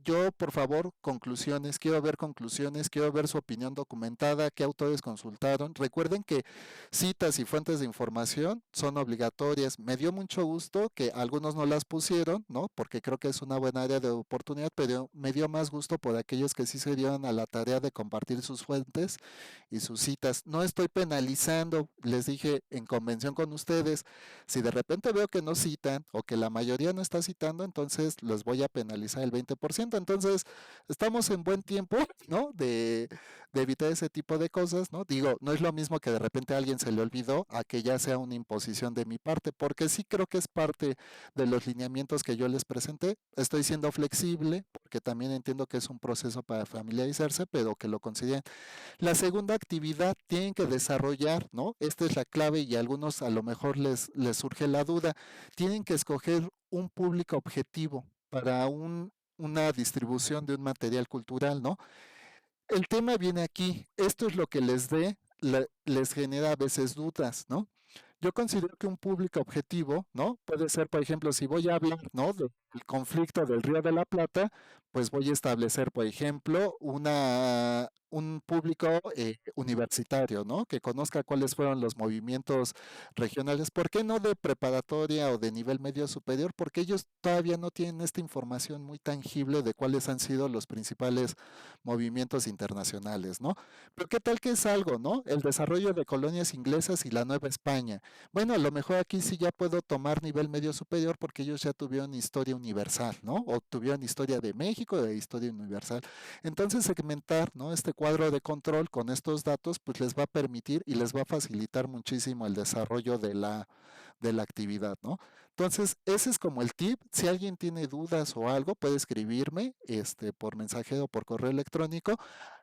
yo, por favor, conclusiones, quiero ver su opinión documentada, qué autores consultaron. Recuerden que citas y fuentes de información son obligatorias. Me dio mucho gusto que algunos no las pusieron, ¿no? Porque creo que es una buena área de oportunidad, pero me dio más gusto por aquellos que sí se dieron a la tarea de compartir sus fuentes y sus citas. No estoy penalizando, les dije en convención con ustedes, si de repente veo que no citan o que la mayoría no está citando, entonces los voy a penalizar el 20%. Entonces, estamos en buen tiempo, ¿no? De evitar ese tipo de cosas, ¿no? Digo, no es lo mismo que de repente a alguien se le olvidó a que ya sea una imposición de mi parte, porque sí creo que es parte de los lineamientos que yo les presenté. Estoy siendo flexible, porque también entiendo que es un proceso para familiarizarse, pero que lo consideren. La segunda actividad tienen que desarrollar, ¿no? Esta es la clave y a algunos a lo mejor les surge la duda. Tienen que escoger un público objetivo para una distribución de un material cultural, ¿no? El tema viene aquí. Esto es lo que les genera a veces dudas, ¿no? Yo considero que un público objetivo, ¿no? Puede ser, por ejemplo, si voy a hablar, ¿no? Del conflicto del Río de la Plata, pues voy a establecer, por ejemplo, un público universitario, ¿no? Que conozca cuáles fueron los movimientos regionales. ¿Por qué no de preparatoria o de nivel medio superior? Porque ellos todavía no tienen esta información muy tangible de cuáles han sido los principales movimientos internacionales, ¿no? Pero ¿qué tal que es algo, ¿no? El desarrollo de colonias inglesas y la Nueva España. Bueno, a lo mejor aquí sí ya puedo tomar nivel medio superior porque ellos ya tuvieron historia universal, ¿no? O tuvieron historia de México, de historia universal. Entonces, segmentar, ¿no? Este cuadro de control con estos datos, pues les va a permitir y les va a facilitar muchísimo el desarrollo de la actividad, ¿no? Entonces, ese es como el tip. Si alguien tiene dudas o algo, puede escribirme por mensaje o por correo electrónico.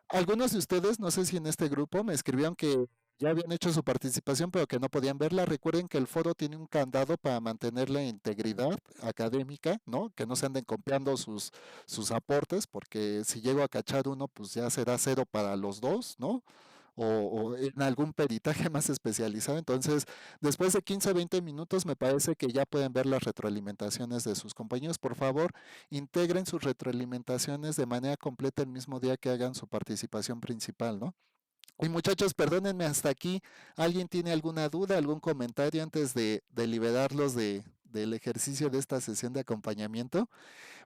Algunos de ustedes, no sé si en este grupo, me escribieron que ya habían hecho su participación, pero que no podían verla. Recuerden que el foro tiene un candado para mantener la integridad académica, ¿no? Que no se anden copiando sus aportes, porque si llego a cachar uno, pues ya será cero para los dos, ¿no? O en algún peritaje más especializado. Entonces, después de 15 a 20 minutos, me parece que ya pueden ver las retroalimentaciones de sus compañeros. Por favor, integren sus retroalimentaciones de manera completa el mismo día que hagan su participación principal, ¿no? Y muchachos, perdónenme hasta aquí. ¿Alguien tiene alguna duda, algún comentario antes de liberarlos del ejercicio de esta sesión de acompañamiento?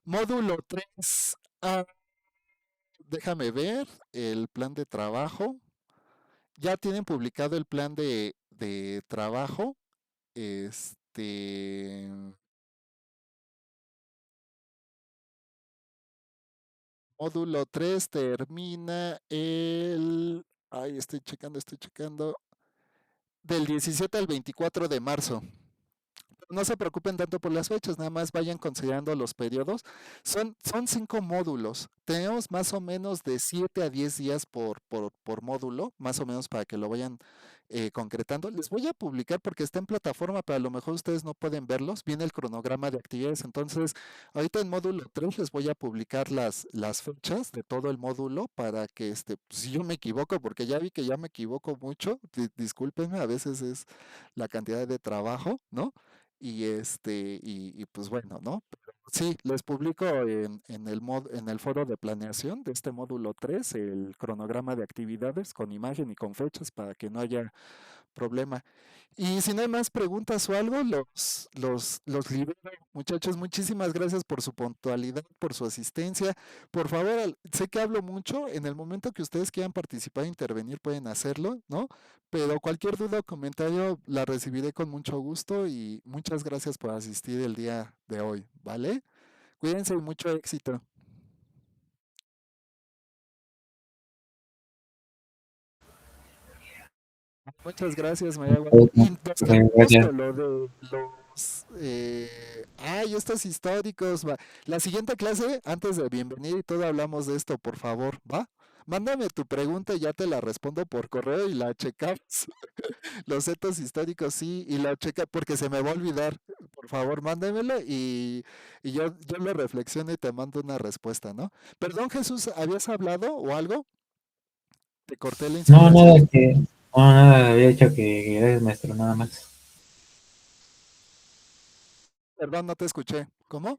Módulo 3. Déjame ver el plan de trabajo. Ya tienen publicado el plan de trabajo. Este módulo 3 termina ay, estoy checando, del 17 al 24 de marzo. No se preocupen tanto por las fechas, nada más vayan considerando los periodos. Son 5 módulos. Tenemos más o menos de 7 a 10 días por módulo, más o menos para que lo vayan concretando. Les voy a publicar porque está en plataforma, pero a lo mejor ustedes no pueden verlos. Viene el cronograma de actividades. Entonces, ahorita en módulo 3 les voy a publicar las fechas de todo el módulo para que, si yo me equivoco, porque ya vi que ya me equivoco mucho, discúlpenme, a veces es la cantidad de trabajo, ¿no? Y pues bueno, ¿no? Pero sí, les publico en el foro de planeación de este módulo 3 el cronograma de actividades con imagen y con fechas para que no haya problema. Y si no hay más preguntas o algo, los libero. Muchachos, muchísimas gracias por su puntualidad, por su asistencia. Por favor, sé que hablo mucho. En el momento que ustedes quieran participar e intervenir, pueden hacerlo, ¿no? Pero cualquier duda o comentario la recibiré con mucho gusto y muchas gracias por asistir el día de hoy, ¿vale? Cuídense y mucho éxito. Muchas gracias, Mayagua. Y nos quedamos Gracias. con lo de ay, estos históricos, va. La siguiente clase, antes de bienvenir y todo, hablamos de esto, por favor, ¿va? Mándame tu pregunta y ya te la respondo por correo y la checamos. Los hechos históricos, sí, y la checa, porque se me va a olvidar. Por favor, mándemelo y yo lo reflexiono y te mando una respuesta, ¿no? Perdón, Jesús, ¿habías hablado o algo? Te corté la No, nada, inspiración. no, nada, había dicho que gracias, maestro, nada más. Perdón, no te escuché. ¿Cómo?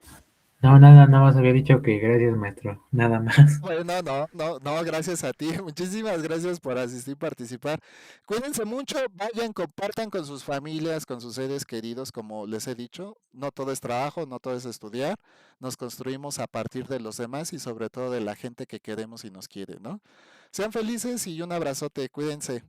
No, nada más había dicho que gracias, maestro, nada más. Bueno, no, gracias a ti. Muchísimas gracias por asistir y participar. Cuídense mucho, vayan, compartan con sus familias, con sus seres queridos, como les he dicho. No todo es trabajo, no todo es estudiar. Nos construimos a partir de los demás y sobre todo de la gente que queremos y nos quiere, ¿no? Sean felices y un abrazote, cuídense.